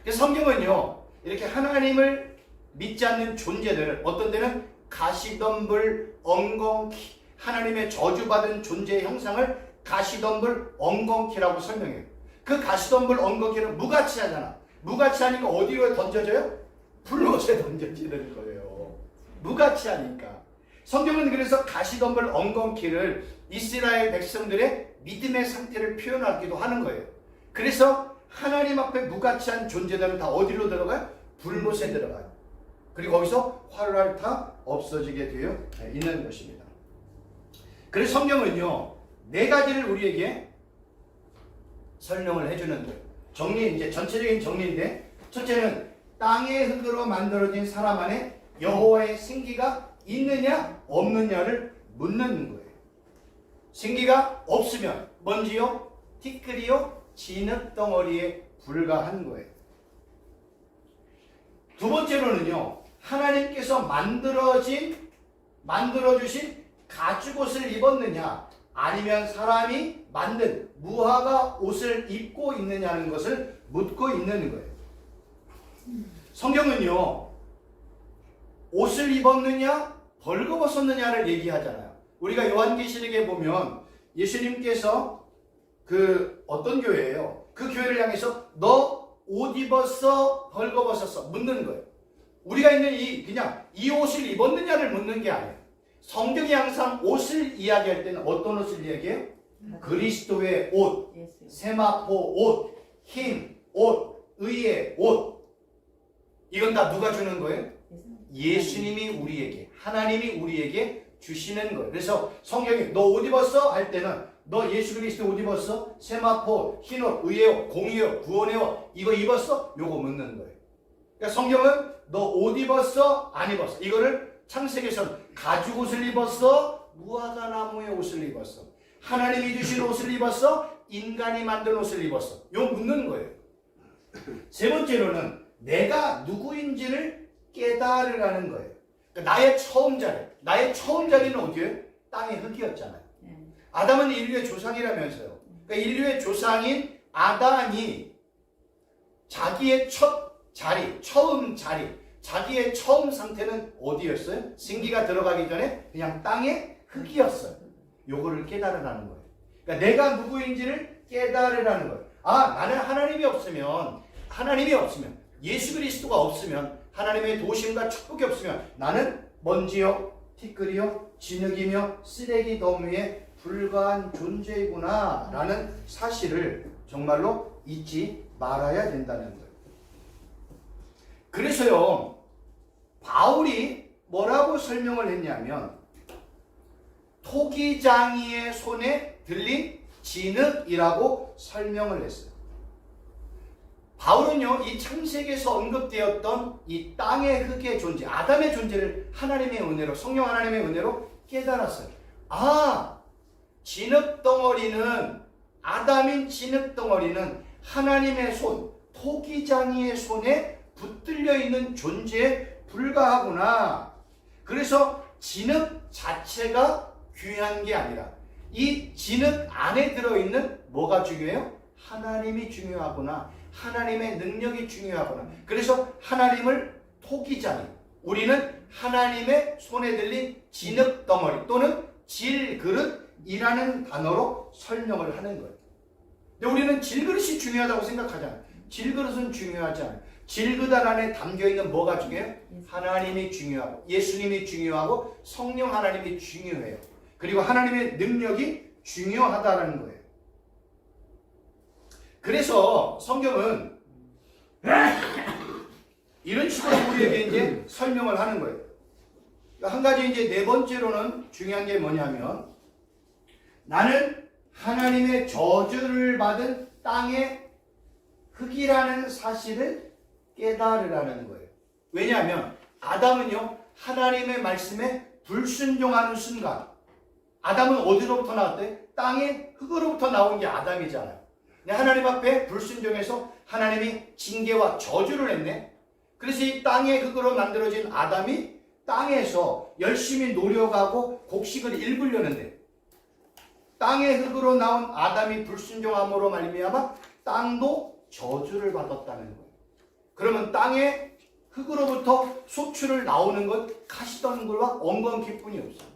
그래서 성경은요, 이렇게 하나님을 믿지 않는 존재들을 어떤 때는 가시덤불 엉겅퀴, 하나님의 저주받은 존재의 형상을 가시덤불 엉겅퀴라고 설명해요. 그 가시덤불 엉겅퀴는 무가치하잖아. 무가치하니까 어디로 던져져요? 불못에 던져지는 거예요. 무가치하니까. 성경은 그래서 가시덤불 엉겅퀴를 이스라엘 백성들의 믿음의 상태를 표현하기도 하는 거예요. 그래서 하나님 앞에 무가치한 존재들은 다 어디로 들어가요? 불못에 들어가요. 그리고 거기서 활활 다 없어지게 되어 있는 것입니다. 그래서 성경은요, 네 가지를 우리에게 설명을 해주는 거예요. 정리, 이제 전체적인 정리인데, 첫째는 땅의 흙으로 만들어진 사람 안에 여호와의 생기가 있느냐 없느냐를 묻는 거예요. 생기가 없으면 먼지요, 티끌이요, 진흙덩어리에 불과한 거예요. 두 번째로는요, 하나님께서 만들어주신 가죽옷을 입었느냐 아니면 사람이 만든 무화과 옷을 입고 있느냐는 것을 묻고 있는 거예요. 성경은요, 옷을 입었느냐 벌거벗었느냐를 얘기하잖아요. 우리가 요한계시록에 보면 예수님께서 그 어떤 교회예요? 그 교회를 향해서 너 옷 입었어 벌거벗었어 묻는 거예요. 우리가 있는 그냥 이 옷을 입었느냐를 묻는 게 아니에요. 성경이 항상 옷을 이야기할 때는 어떤 옷을 이야기해요? 그리스도의 옷, 세마포 옷, 힘 옷, 의의 옷. 이건 다 누가 주는 거예요? 예수님이 우리에게, 하나님이 우리에게 주시는 거예요. 그래서 성경이 너 옷 입었어? 할 때는 너 예수 그리스도 옷 입었어? 세마포, 흰옷, 의의 옷, 공의의 옷, 구원의 옷 이거 입었어? 요거 묻는 거예요. 그러니까 성경은 너 옷 입었어? 안 입었어? 이거를 창세기에서는 가죽옷을 입었어? 무화과 나무의 옷을 입었어? 하나님이 주신 옷을 입었어? 인간이 만든 옷을 입었어? 요 묻는 거예요. 세 번째로는 내가 누구인지를 깨달으라는 거예요. 그러니까 나의 처음 자리는 어디예요? 땅의 흙이었잖아요. 아담은 인류의 조상이라면서요. 그러니까 인류의 조상인 아담이 자기의 처음 자리, 자기의 처음 상태는 어디였어요? 생기가 들어가기 전에 그냥 땅의 흙이었어요. 요거를 깨달으라는 거예요. 그러니까 내가 누구인지를 깨달으라는 거예요. 나는 하나님이 없으면 예수 그리스도가 없으면 하나님의 도심과 축복이 없으면 나는 먼지요, 티끌이요, 진흙이며 쓰레기 더미에 불과한 존재이구나 라는 사실을 정말로 잊지 말아야 된다는 거예요. 그래서요, 바울이 뭐라고 설명을 했냐면 토기장이의 손에 들린 진흙이라고 설명을 했어요. 바울은요, 이 창세기에서 언급되었던 이 땅의 흙의 존재, 아담의 존재를 하나님의 은혜로, 성령 하나님의 은혜로 깨달았어요. 아, 진흙덩어리는, 아담인 진흙덩어리는 하나님의 손, 토기장이의 손에 붙들려 있는 존재에 불과하구나. 그래서 진흙 자체가 귀한 게 아니라 이 진흙 안에 들어있는 뭐가 중요해요? 하나님이 중요하구나. 하나님의 능력이 중요하구나. 그래서 하나님을 토기장이, 우리는 하나님의 손에 들린 진흙덩어리 또는 질그릇이라는 단어로 설명을 하는 거예요. 근데 우리는 질그릇이 중요하다고 생각하잖아요. 질그릇은 중요하지 않아요. 질그릇 안에 담겨있는 뭐가 중요해요? 하나님이 중요하고 예수님이 중요하고 성령 하나님이 중요해요. 그리고 하나님의 능력이 중요하다는 거예요. 그래서 성경은 이런 식으로 우리에게 이제 설명을 하는 거예요. 한 가지 이제 네 번째로는 중요한 게 뭐냐면 나는 하나님의 저주를 받은 땅의 흙이라는 사실을 깨달으라는 거예요. 왜냐하면 아담은요, 하나님의 말씀에 불순종하는 순간, 아담은 어디로부터 나왔대요? 땅의 흙으로부터 나온 게 아담이잖아요. 하나님 앞에 불순종해서 하나님이 징계와 저주를 했네. 그래서 이 땅의 흙으로 만들어진 아담이 땅에서 열심히 노력하고 곡식을 일구려는데 땅의 흙으로 나온 아담이 불순종함으로 말미암아 땅도 저주를 받았다는 거예요. 그러면 땅의 흙으로부터 소출을 나오는 것 가시덤불과 엉거운 기쁨이 없어요.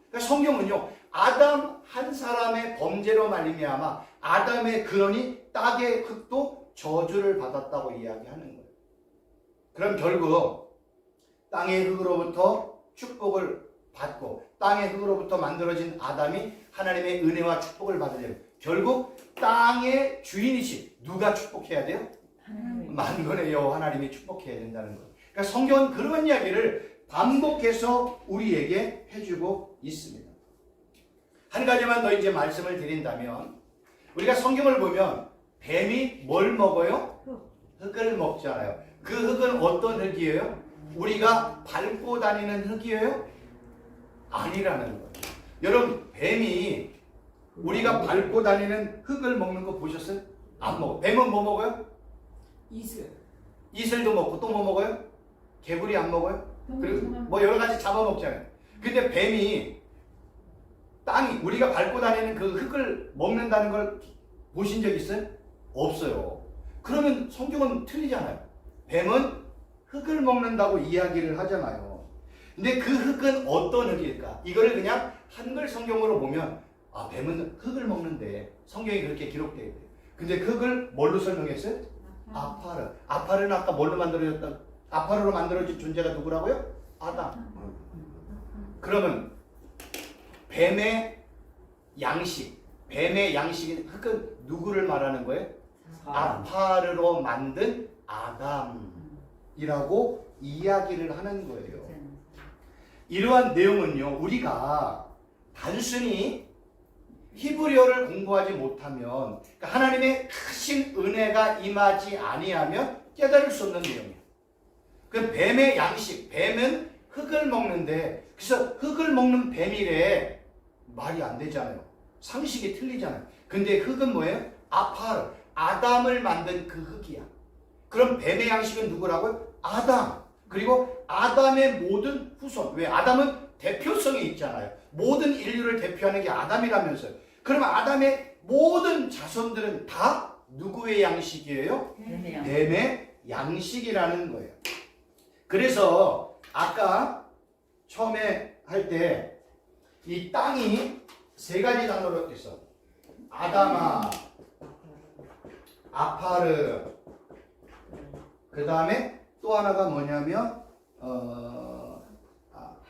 그러니까 성경은요, 아담 한 사람의 범죄로 말미암아 아담의 근원이 땅의 흙도 저주를 받았다고 이야기하는 거예요. 그럼 결국 땅의 흙으로부터 축복을 받고 땅의 흙으로부터 만들어진 아담이 하나님의 은혜와 축복을 받으려면 결국 땅의 주인이신 누가 축복해야 돼요? 만군의 여호와 하나님이 축복해야 된다는 거예요. 그러니까 성경은 그런 이야기를 반복해서 우리에게 해주고 있습니다. 한 가지만 더 이제 말씀을 드린다면 우리가 성경을 보면 뱀이 뭘 먹어요? 흙을 먹잖아요. 그 흙은 어떤 흙이에요? 우리가 밟고 다니는 흙이에요? 아니라는 거예요. 여러분, 뱀이 우리가 밟고 다니는 흙을 먹는 거 보셨어요? 안 먹어요. 뱀은 뭐 먹어요? 이슬도 먹고 또 뭐 먹어요? 개구리 안 먹어요? 그리고 뭐 여러 가지 잡아먹잖아요. 근데 뱀이 땅이 우리가 밟고 다니는 그 흙을 먹는다는 걸 보신 적 있어요? 없어요. 그러면 성경은 틀리잖아요. 뱀은 흙을 먹는다고 이야기를 하잖아요. 근데 그 흙은 어떤 흙일까? 이거를 그냥 한글 성경으로 보면 아, 뱀은 흙을 먹는데 성경이 그렇게 기록되어 있대요. 근데 그 흙을 뭘로 설명했어요? 아파르. 아파르는 아까 뭘로 만들어졌다? 아파르로 만들어진 존재가 누구라고요? 아담. 그러면 뱀의 양식, 뱀의 양식인 흙은 누구를 말하는 거예요? 아파르로 만든 아담이라고 이야기를 하는 거예요. 이러한 내용은요, 우리가 단순히 히브리어를 공부하지 못하면, 그러니까 하나님의 크신 은혜가 임하지 아니하면 깨달을 수 없는 내용이에요. 그 뱀의 양식, 뱀은 흙을 먹는데, 그래서 흙을 먹는 뱀이래 말이 안 되잖아요. 상식이 틀리잖아요. 근데 흙은 뭐예요? 아파르, 아담을 만든 그 흙이야. 그럼 뱀의 양식은 누구라고요? 아담. 그리고 아담의 모든 후손. 왜? 아담은 대표성이 있잖아요. 모든 인류를 대표하는 게 아담이라면서요. 그러면 아담의 모든 자손들은 다 누구의 양식이에요? 뱀의 양식이라는 거예요. 그래서 아까 처음에 할 때 이 땅이 세 가지 단어로 있어. 아담아, 아파르, 그 다음에 또 하나가 뭐냐면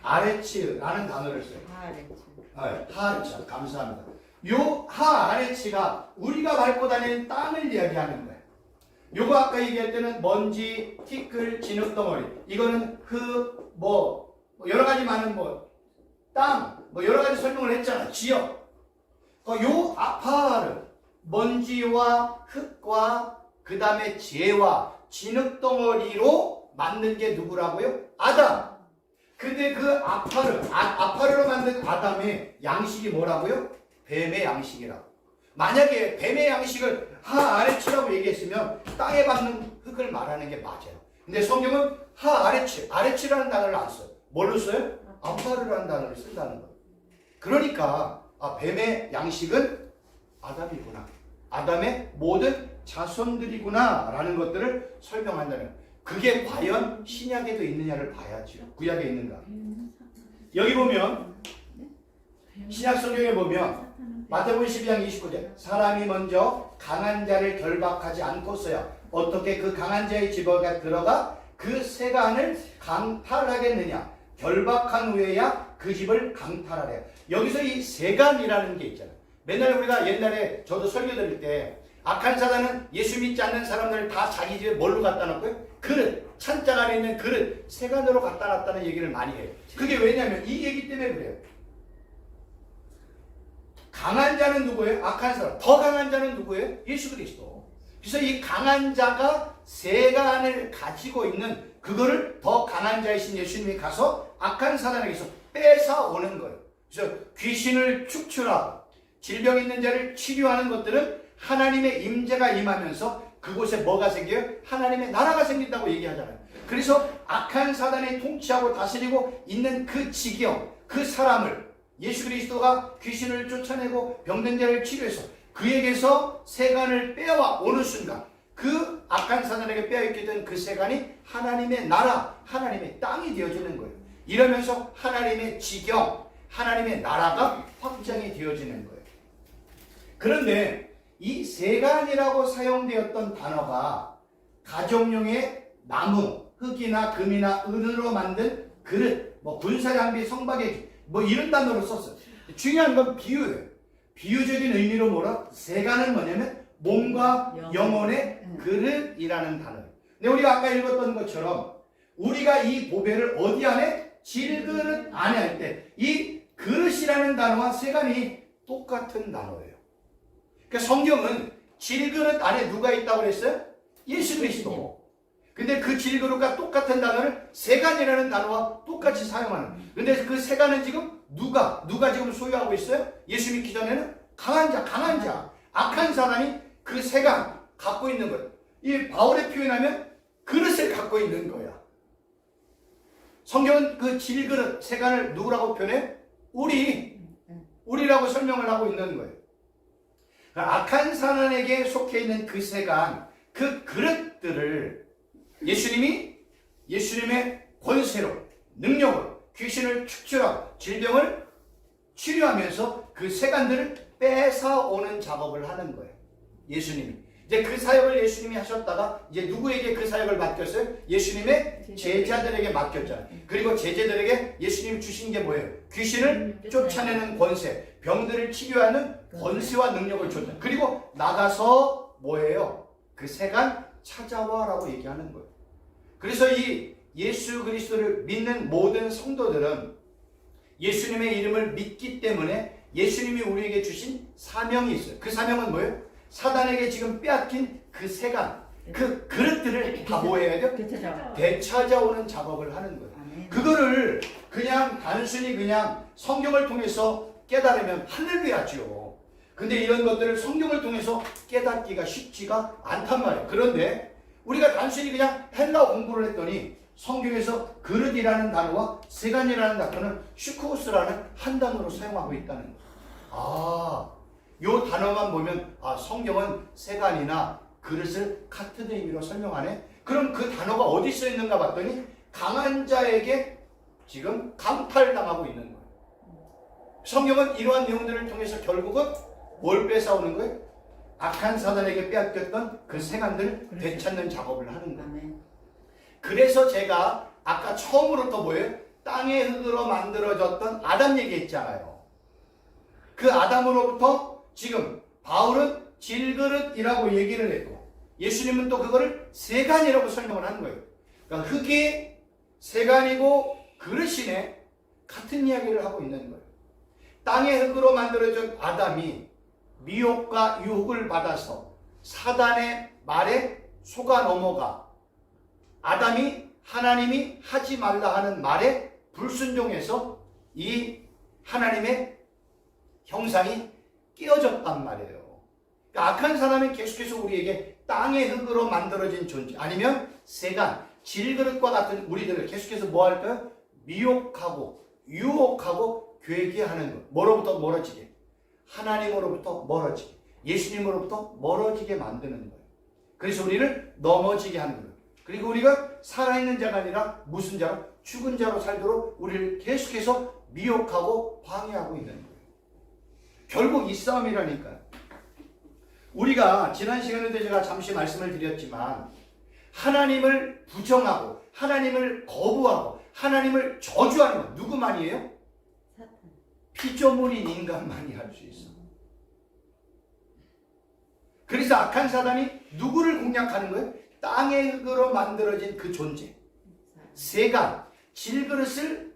아레츠라는 단어를 써요. 하아레츠. 감사합니다. 요 하아레츠가 우리가 밟고 다니는 땅을 이야기하는 거예요. 요거 아까 얘기할 때는 먼지, 티끌, 진흙덩어리. 이거는 흙, 여러 가지 많은 땅, 여러 가지 설명을 했잖아. 지역. 요 아파르, 먼지와 흙과 그 다음에 재와 진흙덩어리로 만든 게 누구라고요? 아담. 근데 그 아파르로 만든 아담의 양식이 뭐라고요? 뱀의 양식이라고. 만약에 뱀의 양식을 하아래치라고 얘기했으면 땅에 박는 흙을 말하는 게 맞아요. 근데 성경은 아래치라는 단어를 안 써요. 뭘로 써요? 아파르라는 단어를 쓴다는 거예요. 그러니까 뱀의 양식은 아담이구나. 아담의 모든 자손들이구나 라는 것들을 설명한다는 거예요. 그게 과연 신약에도 있느냐를 봐야죠. 구약에 있는가. 여기 보면 신약 성경에 보면 마태복음 12장 29절 사람이 먼저 강한 자를 결박하지 않고서야 어떻게 그 강한 자의 집에 들어가 그 세간을 강탈하겠느냐. 결박한 후에야 그 집을 강탈하래요. 여기서 이 세간이라는 게 있잖아요. 맨날 우리가 옛날에 저도 설교 드릴 때 악한 사단은 예수 믿지 않는 사람들을 다 자기 집에 뭘로 갖다 놓고요? 그릇, 찬장 안에 있는 그릇, 세간으로 갖다 놨다는 얘기를 많이 해요. 그게 왜냐면 이 얘기 때문에 그래요. 강한 자는 누구예요? 악한 사람. 더 강한 자는 누구예요? 예수 그리스도. 그래서 이 강한 자가 세간을 가지고 있는 그거를 더 강한 자이신 예수님이 가서 악한 사단에게서 뺏어오는 거예요. 그래서 귀신을 축출하고 질병 있는 자를 치료하는 것들은 하나님의 임재가 임하면서 그곳에 뭐가 생겨요? 하나님의 나라가 생긴다고 얘기하잖아요. 그래서 악한 사단이 통치하고 다스리고 있는 그 지경, 그 사람을 예수 그리스도가 귀신을 쫓아내고 병든 자를 치료해서 그에게서 세간을 빼와 오는 순간 그 악한 사단에게 빼앗게 된 그 세간이 하나님의 나라, 하나님의 땅이 되어지는 거예요. 이러면서 하나님의 지경, 하나님의 나라가 확장이 되어지는 거예요. 그런데 이 세간이라고 사용되었던 단어가 가정용의 나무, 흙이나 금이나 은으로 만든 그릇, 군사장비, 성박의 이런 단어로 썼어요. 중요한 건 비유예요. 비유적인 의미로 세간은 뭐냐면 몸과 영혼의 그릇이라는 단어예요. 근데 우리가 아까 읽었던 것처럼 우리가 이 보배를 어디 안에? 질그릇 안에 할 때 이 그릇이라는 단어와 세간이 똑같은 단어예요. 그러니까 성경은 질그릇 안에 누가 있다고 그랬어요? 예수 그리스도. 근데 그 질그릇과 똑같은 단어를 세간이라는 단어와 똑같이 사용하는. 근데 그 세간은 지금 누가 지금 소유하고 있어요? 예수 믿기 전에는 강한 자, 악한 사람이 그 세간 갖고 있는 거예요. 이 바울의 표현하면 그릇을 갖고 있는 거야. 성경은 그 질그릇, 세간을 누구라고 표현해? 우리라고 설명을 하고 있는 거예요. 악한 사람에게 속해 있는 그 세간, 그 그릇들을 예수님의 권세로, 능력으로 귀신을 축출하고 질병을 치료하면서 그 세간들을 뺏어오는 작업을 하는 거예요. 예수님이. 이제 그 사역을 예수님이 하셨다가 이제 누구에게 그 사역을 맡겼어요? 예수님의 제자들에게 맡겼잖아요. 그리고 제자들에게 예수님이 주신 게 뭐예요? 귀신을 쫓아내는 권세, 병들을 치료하는 권세와 능력을 줬다. 그리고 나가서 뭐예요? 그 세간 찾아와라고 얘기하는 거예요. 그래서 이 예수 그리스도를 믿는 모든 성도들은 예수님의 이름을 믿기 때문에 예수님이 우리에게 주신 사명이 있어요. 그 사명은 뭐예요? 사단에게 지금 빼앗긴 그 세간, 그 그릇들을 다 뭐 해야 돼요? 되찾아오는 작업을 하는 거예요. 그거를 그냥 단순히 그냥 성경을 통해서 깨달으면 할렐루야죠. 근데 이런 것들을 성경을 통해서 깨닫기가 쉽지가 않단 말이에요. 그런데 우리가 단순히 그냥 헬라어 공부를 했더니 성경에서 그릇이라는 단어와 세간이라는 단어는 슈코스라는 한 단어로 사용하고 있다는 거예요. 요 단어만 보면 성경은 세간이나 그릇을 같은 의미로 설명하네. 그럼 그 단어가 어디 써 있는가 봤더니 강한 자에게 지금 강탈당하고 있는 거예요. 성경은 이러한 내용들을 통해서 결국은 뭘 뺏어오는 거예요? 악한 사단에게 빼앗겼던 그 세간들을 되찾는 작업을 하는 거예요. 그래서 제가 아까 처음으로부터 뭐예요? 땅의 흙으로 만들어졌던 아담 얘기했잖아요. 그 아담으로부터 지금 바울은 질그릇이라고 얘기를 했고 예수님은 또 그거를 세간이라고 설명을 하는 거예요. 그러니까 흙이 세간이고 그릇이네, 같은 이야기를 하고 있는 거예요. 땅의 흙으로 만들어진 아담이 미혹과 유혹을 받아서 사단의 말에 속아 넘어가 아담이 하나님이 하지 말라 하는 말에 불순종해서 이 하나님의 형상이 깨어졌단 말이에요. 그러니까 악한 사람이 계속해서 우리에게 땅의 흙으로 만들어진 존재, 아니면 세간, 질그릇과 같은 우리들을 계속해서 뭐 할까요? 미혹하고 유혹하고 괴게 하는 것. 뭐로부터 멀어지게? 하나님으로부터 멀어지게, 예수님으로부터 멀어지게 만드는 거예요. 그래서 우리를 넘어지게 하는 거예요. 그리고 우리가 살아있는 자가 아니라 무슨 자로? 죽은 자로 살도록 우리를 계속해서 미혹하고 방해하고 있는 거예요. 결국 이 싸움이라니까요. 우리가 지난 시간에도 제가 잠시 말씀을 드렸지만 하나님을 부정하고 하나님을 거부하고 하나님을 저주하는 건 누구만이에요? 피조물인 인간만이 할 수 있어. 그래서 악한 사단이 누구를 공략하는 거예요? 땅의 흙으로 만들어진 그 존재, 세간, 질그릇을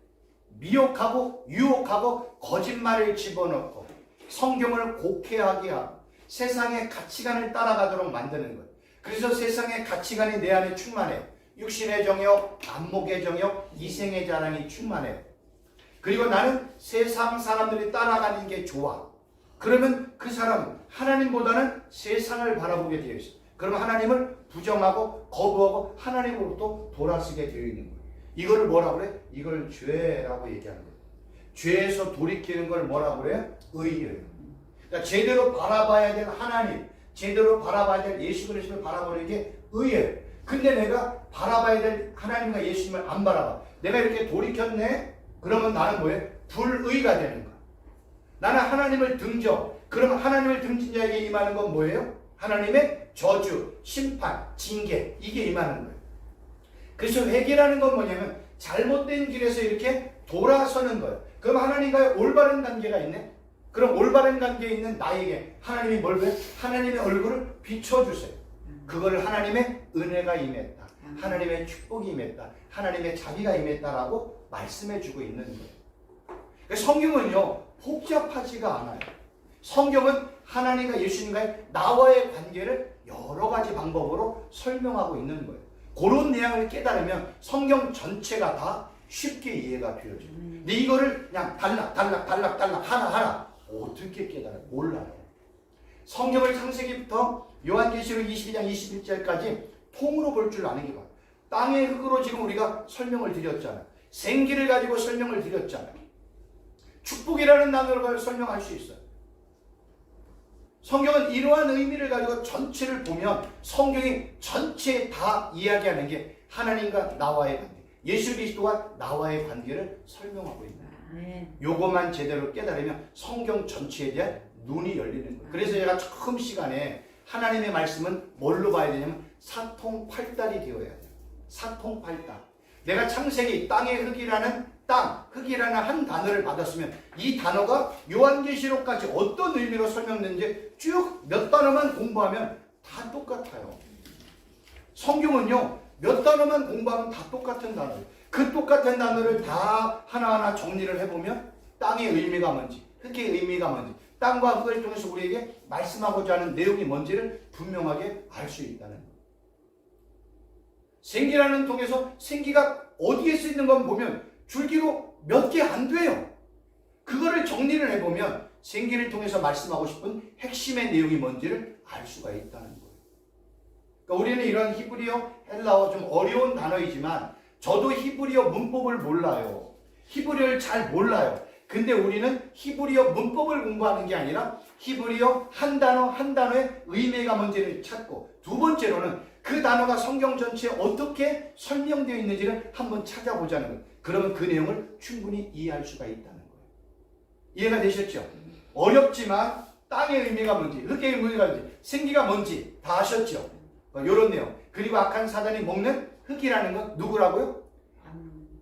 미혹하고 유혹하고 거짓말을 집어넣고 성경을 곡해하게 하고 세상의 가치관을 따라가도록 만드는 거예요. 그래서 세상의 가치관이 내 안에 충만해요. 육신의 정욕, 안목의 정욕, 이생의 자랑이 충만해요. 그리고 나는 세상 사람들이 따라가는 게 좋아. 그러면 그 사람은 하나님보다는 세상을 바라보게 되어 있어요. 그러면 하나님을 부정하고 거부하고 하나님으로부터 돌아서게 되어 있는 거예요. 이거를 뭐라고 그래? 이걸 죄라고 얘기하는 거예요. 죄에서 돌이키는 걸 뭐라고 그래요? 의예요. 그러니까 제대로 바라봐야 될 하나님, 제대로 바라봐야 될 예수 그리스도를 바라보는 게 의예요. 근데 내가 바라봐야 될 하나님과 예수님을 안 바라봐. 내가 이렇게 돌이켰네? 그러면 나는 뭐예요? 불의가 되는 거야. 나는 하나님을 등져. 그러면 하나님을 등진 자에게 임하는 건 뭐예요? 하나님의 저주, 심판, 징계, 이게 임하는 거예요. 그래서 회개라는 건 뭐냐면 잘못된 길에서 이렇게 돌아서는 거예요. 그럼 하나님과의 올바른 관계가 있네? 그럼 올바른 관계에 있는 나에게 하나님이 뭘 왜? 하나님의 얼굴을 비춰주세요. 그거를 하나님의 은혜가 임했다, 하나님의 축복이 임했다, 하나님의 자비가 임했다라고 말씀해주고 있는 거예요. 성경은요 복잡하지가 않아요. 성경은 하나님과 예수님과의 나와의 관계를 여러 가지 방법으로 설명하고 있는 거예요. 그런 내용을 깨달으면 성경 전체가 다 쉽게 이해가 되어져요. 근데 이거를 그냥 달락 하나 어떻게 깨달아요? 몰라요. 성경을 창세기부터 요한계시록 22장 21절까지 통으로 볼 줄 아는 게 봐요. 땅의 흙으로 지금 우리가 설명을 드렸잖아요. 생기를 가지고 설명을 드렸잖아요. 축복이라는 단어로 설명할 수 있어요. 성경은 이러한 의미를 가지고 전체를 보면 성경이 전체 다 이야기하는 게 하나님과 나와의 관계, 예수 그리스도와 나와의 관계를 설명하고 있는 거예요. 요것만 제대로 깨달으면 성경 전체에 대한 눈이 열리는 거예요. 그래서 제가 처음 시간에 하나님의 말씀은 뭘로 봐야 되냐면 사통팔달이 되어야 돼요. 사통팔달. 내가 창세기 땅의 흙이라는 흙이라는 한 단어를 받았으면 이 단어가 요한계시록까지 어떤 의미로 설명되는지 쭉 몇 단어만 공부하면 다 똑같아요. 성경은요 몇 단어만 공부하면 다 똑같은 단어예요. 그 똑같은 단어를 다 하나하나 정리를 해보면 땅의 의미가 뭔지, 흙의 의미가 뭔지, 땅과 흙을 통해서 우리에게 말씀하고자 하는 내용이 뭔지를 분명하게 알 수 있다는 거예요. 생기라는 통해서 생기가 어디에 쓰이는 건 보면 줄기로 몇 개 안 돼요. 그거를 정리를 해보면 생기를 통해서 말씀하고 싶은 핵심의 내용이 뭔지를 알 수가 있다는 거예요. 그러니까 우리는 이런 히브리어, 헬라어 좀 어려운 단어이지만 저도 히브리어 문법을 몰라요. 히브리어를 잘 몰라요. 근데 우리는 히브리어 문법을 공부하는 게 아니라 히브리어 한 단어 한 단어의 의미가 뭔지를 찾고, 두 번째로는 그 단어가 성경 전체에 어떻게 설명되어 있는지를 한번 찾아보자는 거예요. 그러면 그 내용을 충분히 이해할 수가 있다는 거예요. 이해가 되셨죠? 어렵지만 땅의 의미가 뭔지, 흙의 의미가 뭔지, 생기가 뭔지 다 아셨죠? 이런 내용. 그리고 악한 사단이 먹는 흙이라는 건 누구라고요?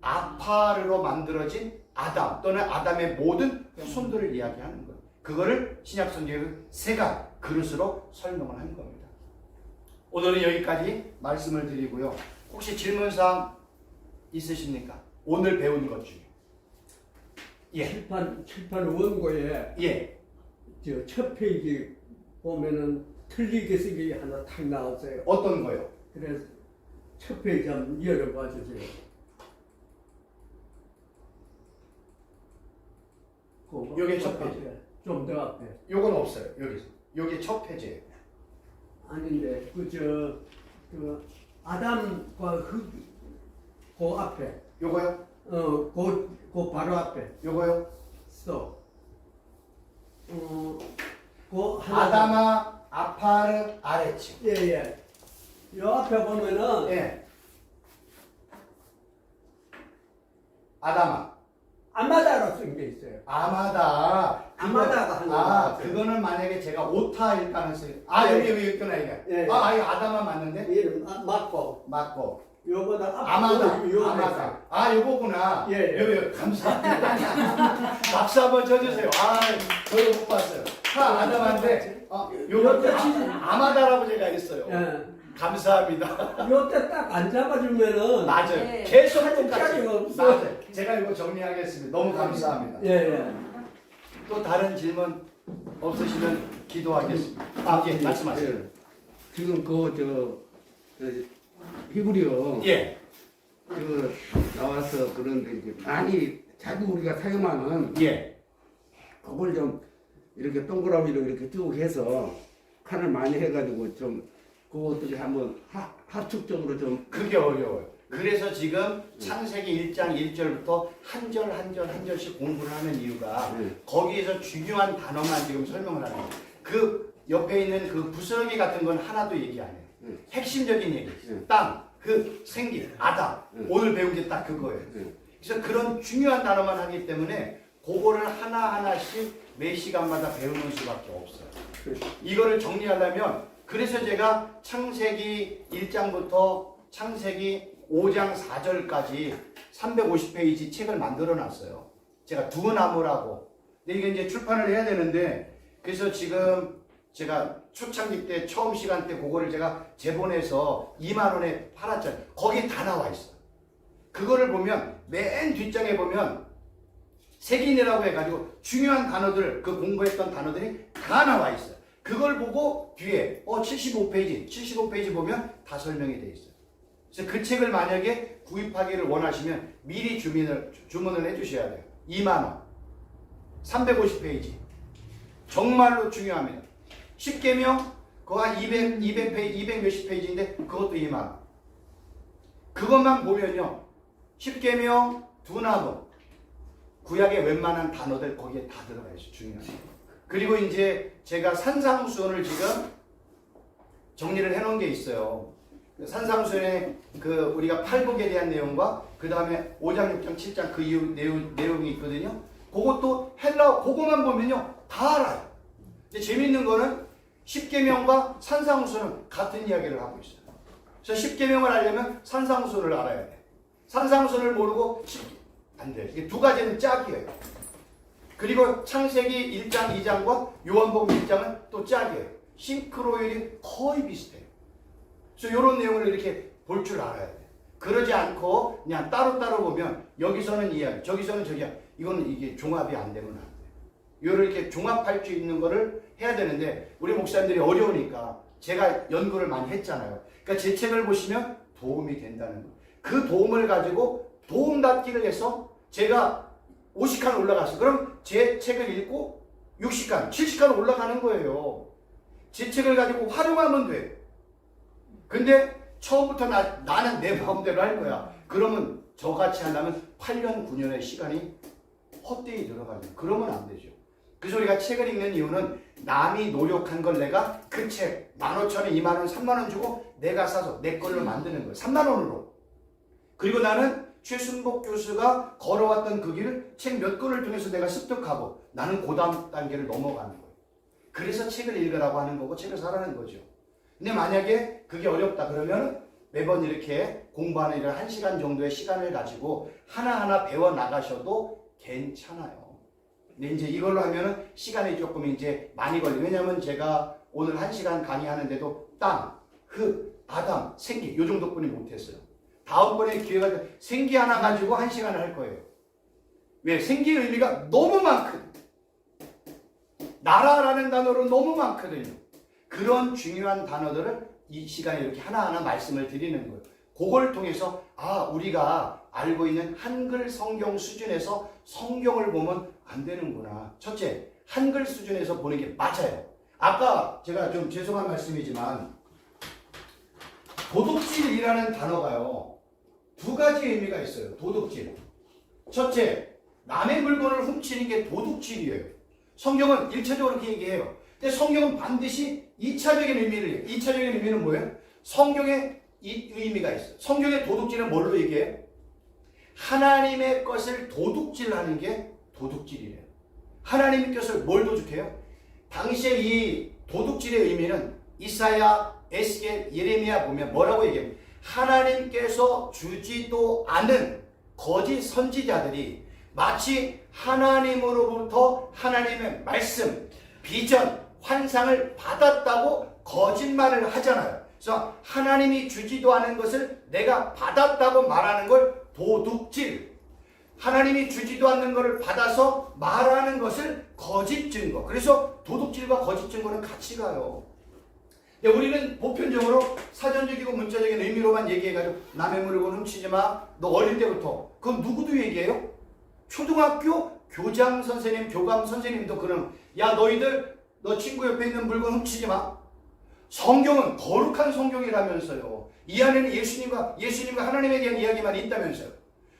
아파르로 만들어진 아담 또는 아담의 모든 후손들을 이야기하는 거예요. 그거를 신약성경은 세간, 그릇으로 설명을 한 겁니다. 오늘은 여기까지 말씀을 드리고요. 혹시 질문사항 있으십니까? 오늘 배운 것 중에. 예. 칠판 원고에 예. 저 첫 페이지 보면은 틀리게 쓴 게 하나 탁 나왔어요. 어떤 거요? 그래서 첫 페이지 한번 열어봐 주세요. 요게 첫 페이지. 좀 더 앞에. 요건 없어요. 여기서. 요게 첫 페이지예요. 아닌데 그 아담과 흙 그 앞에 요거요? 그 바로 앞에 요거요? 써. 그 하나 아담아 아파르 아레치. 예예. 요 앞에 보면은 예. 아담아. 아마다로 쓴 게 있어요. 아마다. 아마다가 하나 아, 나왔어요. 그거는 만약에 제가 오타일 가능성이. 여기 있구나, 이게. 예, 예. 이거 아담아 맞는데? 이름 맞고 맞고. 요거다 아마다. 요거구나. 예, 예. 요, 감사합니다. 박수 한번 쳐주세요. 저도 못 봤어요. 아담한데, 요거 아마다라고 제가 했어요. 예. 감사합니다. 요때 딱 안 잡아주면은 맞아요. 네. 계속 할 똑같이. 자리가 없어. 맞아요. 제가 이거 정리하겠습니다. 너무 감사합니다. 예예. 또 다른 질문 없으시면 기도하겠습니다. 예, 말씀하세요. 예. 지금 히브리어 예, 나와서 그런데 이제 많이 자주 우리가 사용하는 예, 그걸 좀 이렇게 동그라미로 이렇게 쭉 해서 칸을 많이 해가지고 좀 그것들이 한번 합축적으로 좀 그게 어려워요. 그래서 지금 창세기 1장 1절부터 한 절 한 절 한 절씩 공부를 하는 이유가 거기에서 중요한 단어만 지금 설명을 하는 거예요. 그 옆에 있는 그 부스러기 같은 건 하나도 얘기 안 해요. 핵심적인 얘기. 땅, 생기, 아담. 오늘 배운 게 딱 그거예요. 그래서 그런 중요한 단어만 하기 때문에 그거를 하나하나씩 매 시간마다 배우는 수밖에 없어요. 이거를 정리하려면 그래서 제가 창세기 1장부터 창세기 5장 4절까지 350페이지 책을 만들어 놨어요. 제가 두나무라고. 근데 이게 이제 출판을 해야 되는데 그래서 지금 제가 초창기 때 처음 시간 때 그거를 제가 재본해서 2만 원에 팔았잖아요. 거기에 다 나와 있어요. 그거를 보면 맨 뒷장에 보면 색인이라고 해가지고 중요한 단어들, 그 공부했던 단어들이 다 나와 있어요. 그걸 보고 뒤에 75페이지 보면 다 설명이 되어 있어요. 그래서 그 책을 만약에 구입하기를 원하시면 미리 주문을 해주셔야 돼요. 2만 원, 350페이지. 정말로 중요합니다. 10계명 그거 한 200페이지, 200 몇십 페이지인데 그것도 2만 원. 그것만 보면요. 10계명, 두나무, 구약의 웬만한 단어들 거기에 다 들어가 있어요. 중요해요. 그리고 이제 제가 산상수훈을 지금 정리를 해놓은 게 있어요. 산상수훈에 그 우리가 팔복에 대한 내용과 그 다음에 5장, 6장, 7장 그 이후 내용이 있거든요. 그것도 헬라어 그거만 보면요 다 알아요. 근데 재밌는 거는 10계명과 산상수훈은 같은 이야기를 하고 있어요. 그래서 10계명을 알려면 산상수훈을 알아야 돼. 산상수훈을 모르고 안 돼. 이게 두 가지는 짝이에요. 그리고 창세기 1장, 2장과 요한복음 1장은 또 짝이에요. 싱크로율이 거의 비슷해요. 그래서 이런 내용을 이렇게 볼 줄 알아야 돼요. 그러지 않고 그냥 따로따로 보면 여기서는 이야기, 저기서는 저기야. 이거는 이게 종합이 안 되면 안 돼요. 이렇게 종합할 수 있는 거를 해야 되는데 우리 목사님들이 어려우니까 제가 연구를 많이 했잖아요. 그러니까 제 책을 보시면 도움이 된다는 거예요. 그 도움을 가지고 도움닫기를 해서 제가 50칸 올라갔어요. 그럼 제 책을 읽고 60칸, 70칸 올라가는 거예요. 제 책을 가지고 활용하면 돼. 근데 처음부터 나는 내 마음대로 할 거야. 그러면 저같이 하려면 8년, 9년의 시간이 헛되이 들어가요. 그러면 안 되죠. 그래서 우리가 책을 읽는 이유는 남이 노력한 걸 내가 그 책 15,000원, 2만원, 3만원 주고 내가 사서 내 걸로 만드는 거예요. 3만원으로. 그리고 나는 최순복 교수가 걸어왔던 그 길을 책 몇 권을 통해서 내가 습득하고 나는 그 다음 단계를 넘어가는 거예요. 그래서 책을 읽으라고 하는 거고 책을 사라는 거죠. 근데 만약에 그게 어렵다 그러면 매번 이렇게 공부하는 일을 1시간 정도의 시간을 가지고 하나하나 배워 나가셔도 괜찮아요. 근데 이제 이걸로 하면은 시간이 조금 이제 많이 걸려요. 왜냐면 제가 오늘 1시간 강의하는데도 땅, 아담, 생기 요 정도뿐이 못했어요. 다음번에 기회가 되면 생기 하나 가지고 1시간을 할 거예요. 왜? 생기의 의미가 너무 많거든. 나라라는 단어로 너무 많거든요. 그런 중요한 단어들을 이 시간에 이렇게 하나하나 말씀을 드리는 거예요. 그걸 통해서 우리가 알고 있는 한글 성경 수준에서 성경을 보면 안 되는구나. 첫째, 한글 수준에서 보는 게 맞아요. 아까 제가 좀 죄송한 말씀이지만 도둑질이라는 단어가요, 두 가지 의미가 있어요. 도둑질. 첫째, 남의 물건을 훔치는 게 도둑질이에요. 성경은 1차적으로 그렇게 얘기해요. 근데 성경은 반드시 2차적인 의미를 해요. 2차적인 의미는 뭐예요? 성경에 이 의미가 있어요. 성경의 도둑질은 뭘로 얘기해요? 하나님의 것을 도둑질하는 게 도둑질이래요. 하나님의 것을 뭘 도둑해요? 당시에 이 도둑질의 의미는 이사야, 에스겔, 예레미야 보면 뭐라고 얘기해요? 하나님께서 주지도 않은 거짓 선지자들이 마치 하나님으로부터 하나님의 말씀, 비전, 환상을 받았다고 거짓말을 하잖아요. 그래서 하나님이 주지도 않은 것을 내가 받았다고 말하는 걸 도둑질. 하나님이 주지도 않는 것을 받아서 말하는 것을 거짓 증거. 그래서 도둑질과 거짓 증거는 같이 가요. 근데 우리는 보편적으로 사전적이고 문자적인 의미로만 얘기해가지고 남의 물건 훔치지 마. 너 어릴 때부터. 그럼 누구도 얘기해요? 초등학교 교장 선생님, 교감 선생님도 그런, 야 너희들 너 친구 옆에 있는 물건 훔치지 마. 성경은 거룩한 성경이라면서요. 이 안에는 예수님과 하나님에 대한 이야기만 있다면서요.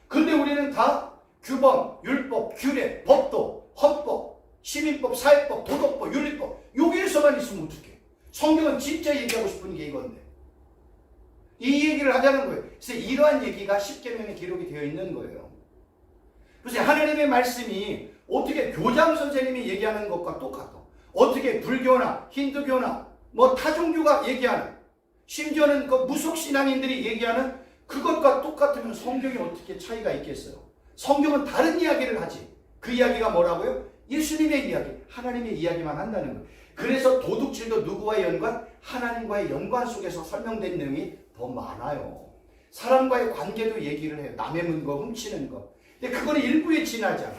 근데 우리는 다 규범, 율법, 규례, 법도, 헌법, 시민법, 사회법, 도덕법, 윤리법 여기에서만 있으면 어떡해. 성경은 진짜 얘기하고 싶은 게 이건데 이 얘기를 하자는 거예요. 그래서 이러한 얘기가 십계명에 기록이 되어 있는 거예요. 그래서 하나님의 말씀이 어떻게 교장 선생님이 얘기하는 것과 똑같아. 어떻게 불교나 힌두교나 뭐 타종교가 얘기하는, 심지어는 그 무속신앙인들이 얘기하는 그것과 똑같으면 성경이 어떻게 차이가 있겠어요? 성경은 다른 이야기를 하지. 그 이야기가 뭐라고요? 예수님의 이야기, 하나님의 이야기만 한다는 거예요. 그래서 도둑질도 누구와의 연관? 하나님과의 연관 속에서 설명된 내용이 더 많아요. 사람과의 관계도 얘기를 해요. 남의 물건 훔치는 거. 근데 그거는 일부에 지나지 않아.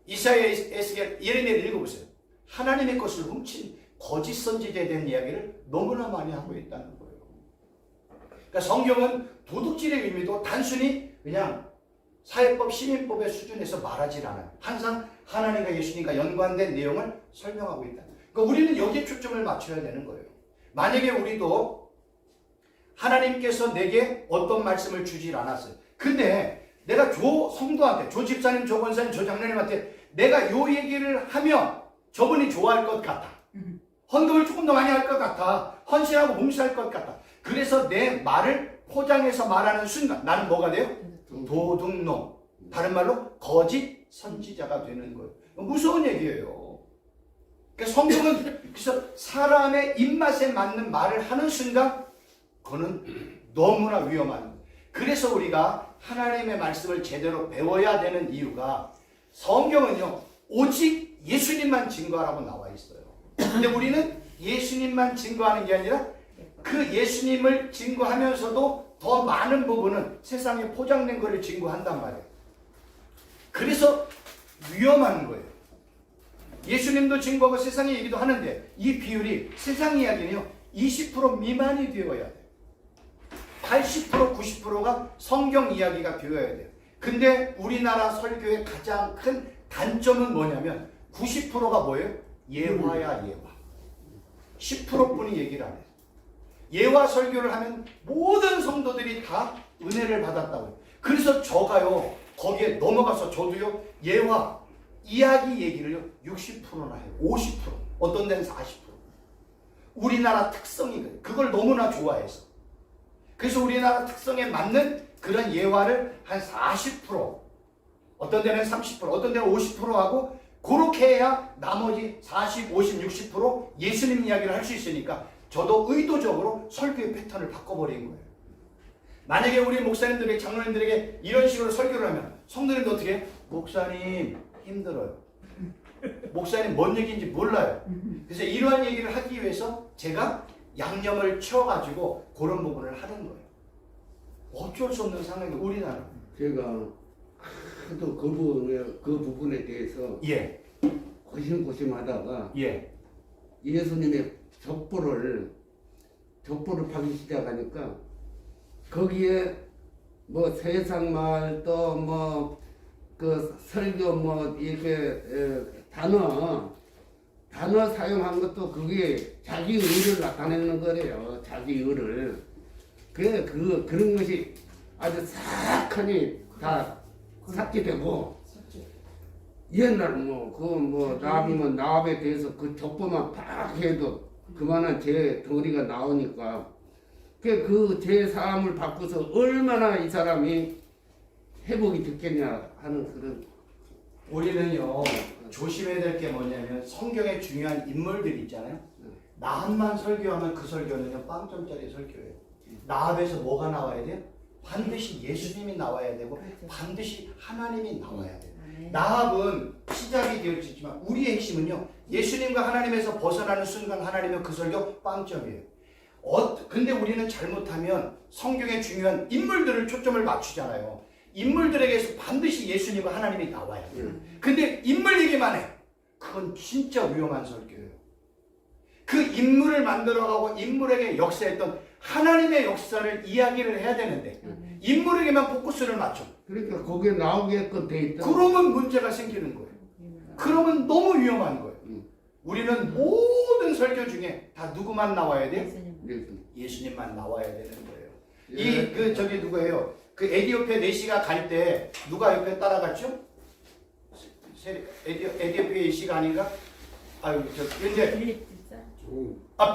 이사야, 에스겔, 예레미야를 읽어보세요. 하나님의 것을 훔친 거짓 선지자에 대한 이야기를 너무나 많이 하고 있다는 거예요. 그러니까 성경은 도둑질의 의미도 단순히 그냥 사회법, 시민법의 수준에서 말하지 않아요. 항상 하나님과 예수님과 연관된 내용을 설명하고 있다. 그러니까 우리는 여기에 초점을 맞춰야 되는 거예요. 만약에 우리도 하나님께서 내게 어떤 말씀을 주질 않았어요. 근데 내가 조 성도한테, 조 집사님, 조 권사님, 조 장로님한테 내가 요 얘기를 하면 저분이 좋아할 것 같아. 헌금을 조금 더 많이 할 것 같아. 헌신하고 봉사할 것 같아. 그래서 내 말을 포장해서 말하는 순간 나는 뭐가 돼요? 도둑놈. 다른 말로 거짓 선지자가 되는 거예요. 무서운 얘기예요. 그러니까 성경은 그래서 사람의 입맛에 맞는 말을 하는 순간 그거는 너무나 위험한 거예요. 그래서 우리가 하나님의 말씀을 제대로 배워야 되는 이유가 성경은요 오직 예수님만 증거하라고 나와 있어요. 근데 우리는 예수님만 증거하는 게 아니라 그 예수님을 증거하면서도 더 많은 부분은 세상에 포장된 것을 증거한단 말이에요. 그래서 위험한 거예요. 예수님도 증거하고 세상의 얘기도 하는데 이 비율이 세상 이야기는요 20% 미만이 되어야 돼요. 80% 90%가 성경 이야기가 되어야 돼요. 근데 우리나라 설교의 가장 큰 단점은 뭐냐면 90%가 뭐예요? 예화야 예화. 10%뿐이 얘기를 안 해요. 예화 설교를 하면 모든 성도들이 다 은혜를 받았다고요. 그래서 저가요 거기에 넘어가서 저도요 예화 이야기 얘기를요 60%나 해요. 50% 어떤 데는 40%. 우리나라 특성이 그래요. 그걸 너무나 좋아해서. 그래서 우리나라 특성에 맞는 그런 예화를 한 40% 어떤 데는 30% 어떤 데는 50% 하고 그렇게 해야 나머지 40, 50, 60% 예수님 이야기를 할 수 있으니까 저도 의도적으로 설교의 패턴을 바꿔버린 거예요. 만약에 우리 목사님들에게 장로님들에게 이런 식으로 설교를 하면 성도님도 어떻게 해요? 목사님 힘들어요. 목사님 뭔 얘기인지 몰라요. 그래서 이러한 얘기를 하기 위해서 제가 양념을 쳐가지고 그런 부분을 하는 거예요. 어쩔 수 없는 상황이 우리나라. 제가 하도 그 부분에 대해서 예, 고심고심하다가 예, 예수님의 족보를 파기 시작하니까 거기에 뭐 세상말 또 뭐 그 설교 뭐 이렇게 단어 사용한 것도 그게 자기 의를 나타내는 거래요. 자기 의를. 그런 것이 아주 싹하니 다 삭제되고 옛날 나비면 나업에 대해서 그 족보만 팍 해도 그만한 제 덩어리가 나오니까 그 제 사함을 바꿔서 얼마나 이 사람이 회복이 됐겠냐 하는 그런. 우리는요 조심해야 될 게 뭐냐면 성경에 중요한 인물들이 있잖아요. 나합만 설교하면 그 설교는요 빵점짜리 설교예요. 나합에서 뭐가 나와야 돼요? 반드시 예수님이 나와야 되고 반드시 하나님이 나와야 돼요. 나합은 시작이 되었지만 우리의 핵심은요 예수님과 하나님에서 벗어나는 순간 하나님은 그 설교 빵점이에요. 근데 우리는 잘못하면 성경의 중요한 인물들을 초점을 맞추잖아요. 인물들에게서 반드시 예수님과 하나님이 나와야 돼요. 근데 인물 얘기만 해. 그건 진짜 위험한 설교예요. 그 인물을 만들어가고 인물에게 역사했던 하나님의 역사를 이야기를 해야 되는데 인물에게만 포커스를 맞춰. 그러니까 거기에 나오게끔 돼 있다. 그러면 문제가 생기는 거예요. 그러면 너무 위험한 거예요. 우리는 모든 설교 중에 다 누구만 나와야 돼요? 예수님만 나와야 되는 거예요. 저기 누구예요? 그 에디오피아 내시가 갈 때 누가 옆에 따라갔죠? 에디오피아 내시가 아닌가? 아유, 이제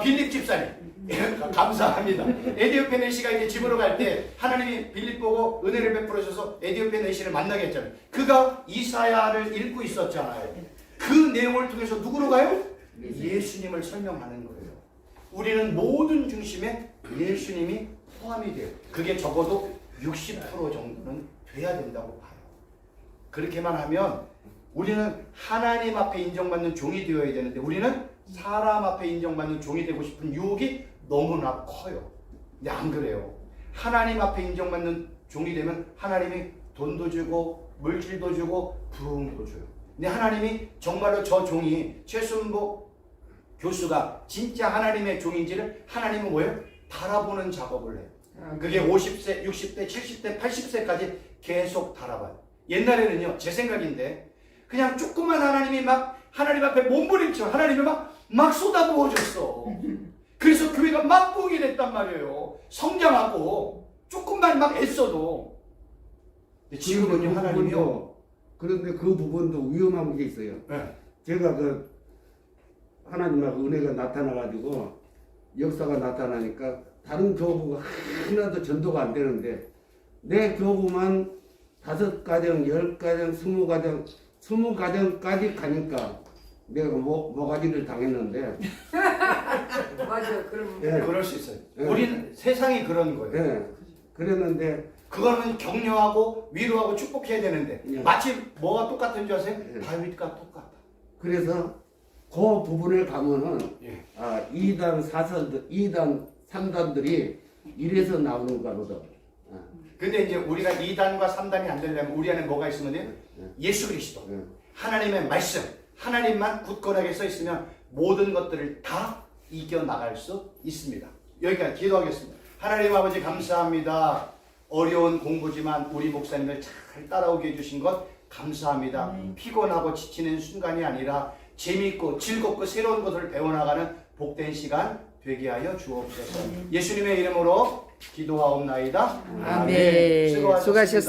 빌립 집사님. 감사합니다. 에디오피아 내시가 이제 집으로 갈 때 하나님이 빌립 보고 은혜를 베풀어 주셔서 에디오피아 내시를 만나게 했잖아요. 그가 이사야를 읽고 있었잖아요. 그 내용을 통해서 누구로 가요? 예수님을 설명하는 거예요. 우리는 모든 중심에 예수님이 포함이 돼요. 그게 적어도 60% 정도는 돼야 된다고 봐요. 그렇게만 하면 우리는 하나님 앞에 인정받는 종이 되어야 되는데 우리는 사람 앞에 인정받는 종이 되고 싶은 유혹이 너무나 커요. 근데 안 그래요. 하나님 앞에 인정받는 종이 되면 하나님이 돈도 주고 물질도 주고 부흥도 줘요. 근데 하나님이 정말로 저 종이 최순복 교수가 진짜 하나님의 종인지를 하나님은 뭐예요? 달아보는 작업을 해요. 그게 50세, 60대, 70대, 80세까지 계속 달아봐요. 옛날에는요, 제 생각인데, 그냥 조그만 하나님이 막 하나님 앞에 몸부림쳐 하나님이 막 쏟아부어줬어. 그래서 교회가 막 부흥이 됐단 말이에요. 성장하고 조금만 막 애써도. 근데 지금은요, 하나님이요. 그런데 그 부분도 위험한 게 있어요. 네. 제가 하나님하고 은혜가 나타나가지고 역사가 나타나니까 다른 교부가 하나도 전도가 안 되는데 내 교부만 5가정, 10가정, 20가정, 20가정까지 가니까 내가 모가지를 당했는데. 맞아요. 그럼 예. 그럴 수 있어요. 예. 우리는 세상이 그런 거예요. 예. 그랬는데 그거는 격려하고 위로하고 축복해야 되는데 예. 마치 뭐가 똑같은 줄 아세요? 예. 다윗과 똑같다. 그래서 그 부분을 가면은 예. 2단, 4단, 2단, 3단들이 이래서 나오는 거거든. 근데 이제 우리가 2단과 3단이 안 되려면 우리 안에 뭐가 있으면 돼요? 예수 그리스도. 하나님의 말씀. 하나님만 굳건하게 서 있으면 모든 것들을 다 이겨나갈 수 있습니다. 여기까지 기도하겠습니다. 하나님 아버지 감사합니다. 어려운 공부지만 우리 목사님을 잘 따라오게 해주신 것 감사합니다. 피곤하고 지치는 순간이 아니라 재미있고 즐겁고 새로운 것을 배워나가는 복된 시간 되게 하여 주옵소서. 예수님의 이름으로 기도하옵나이다. 아멘. 수고하셨습니다.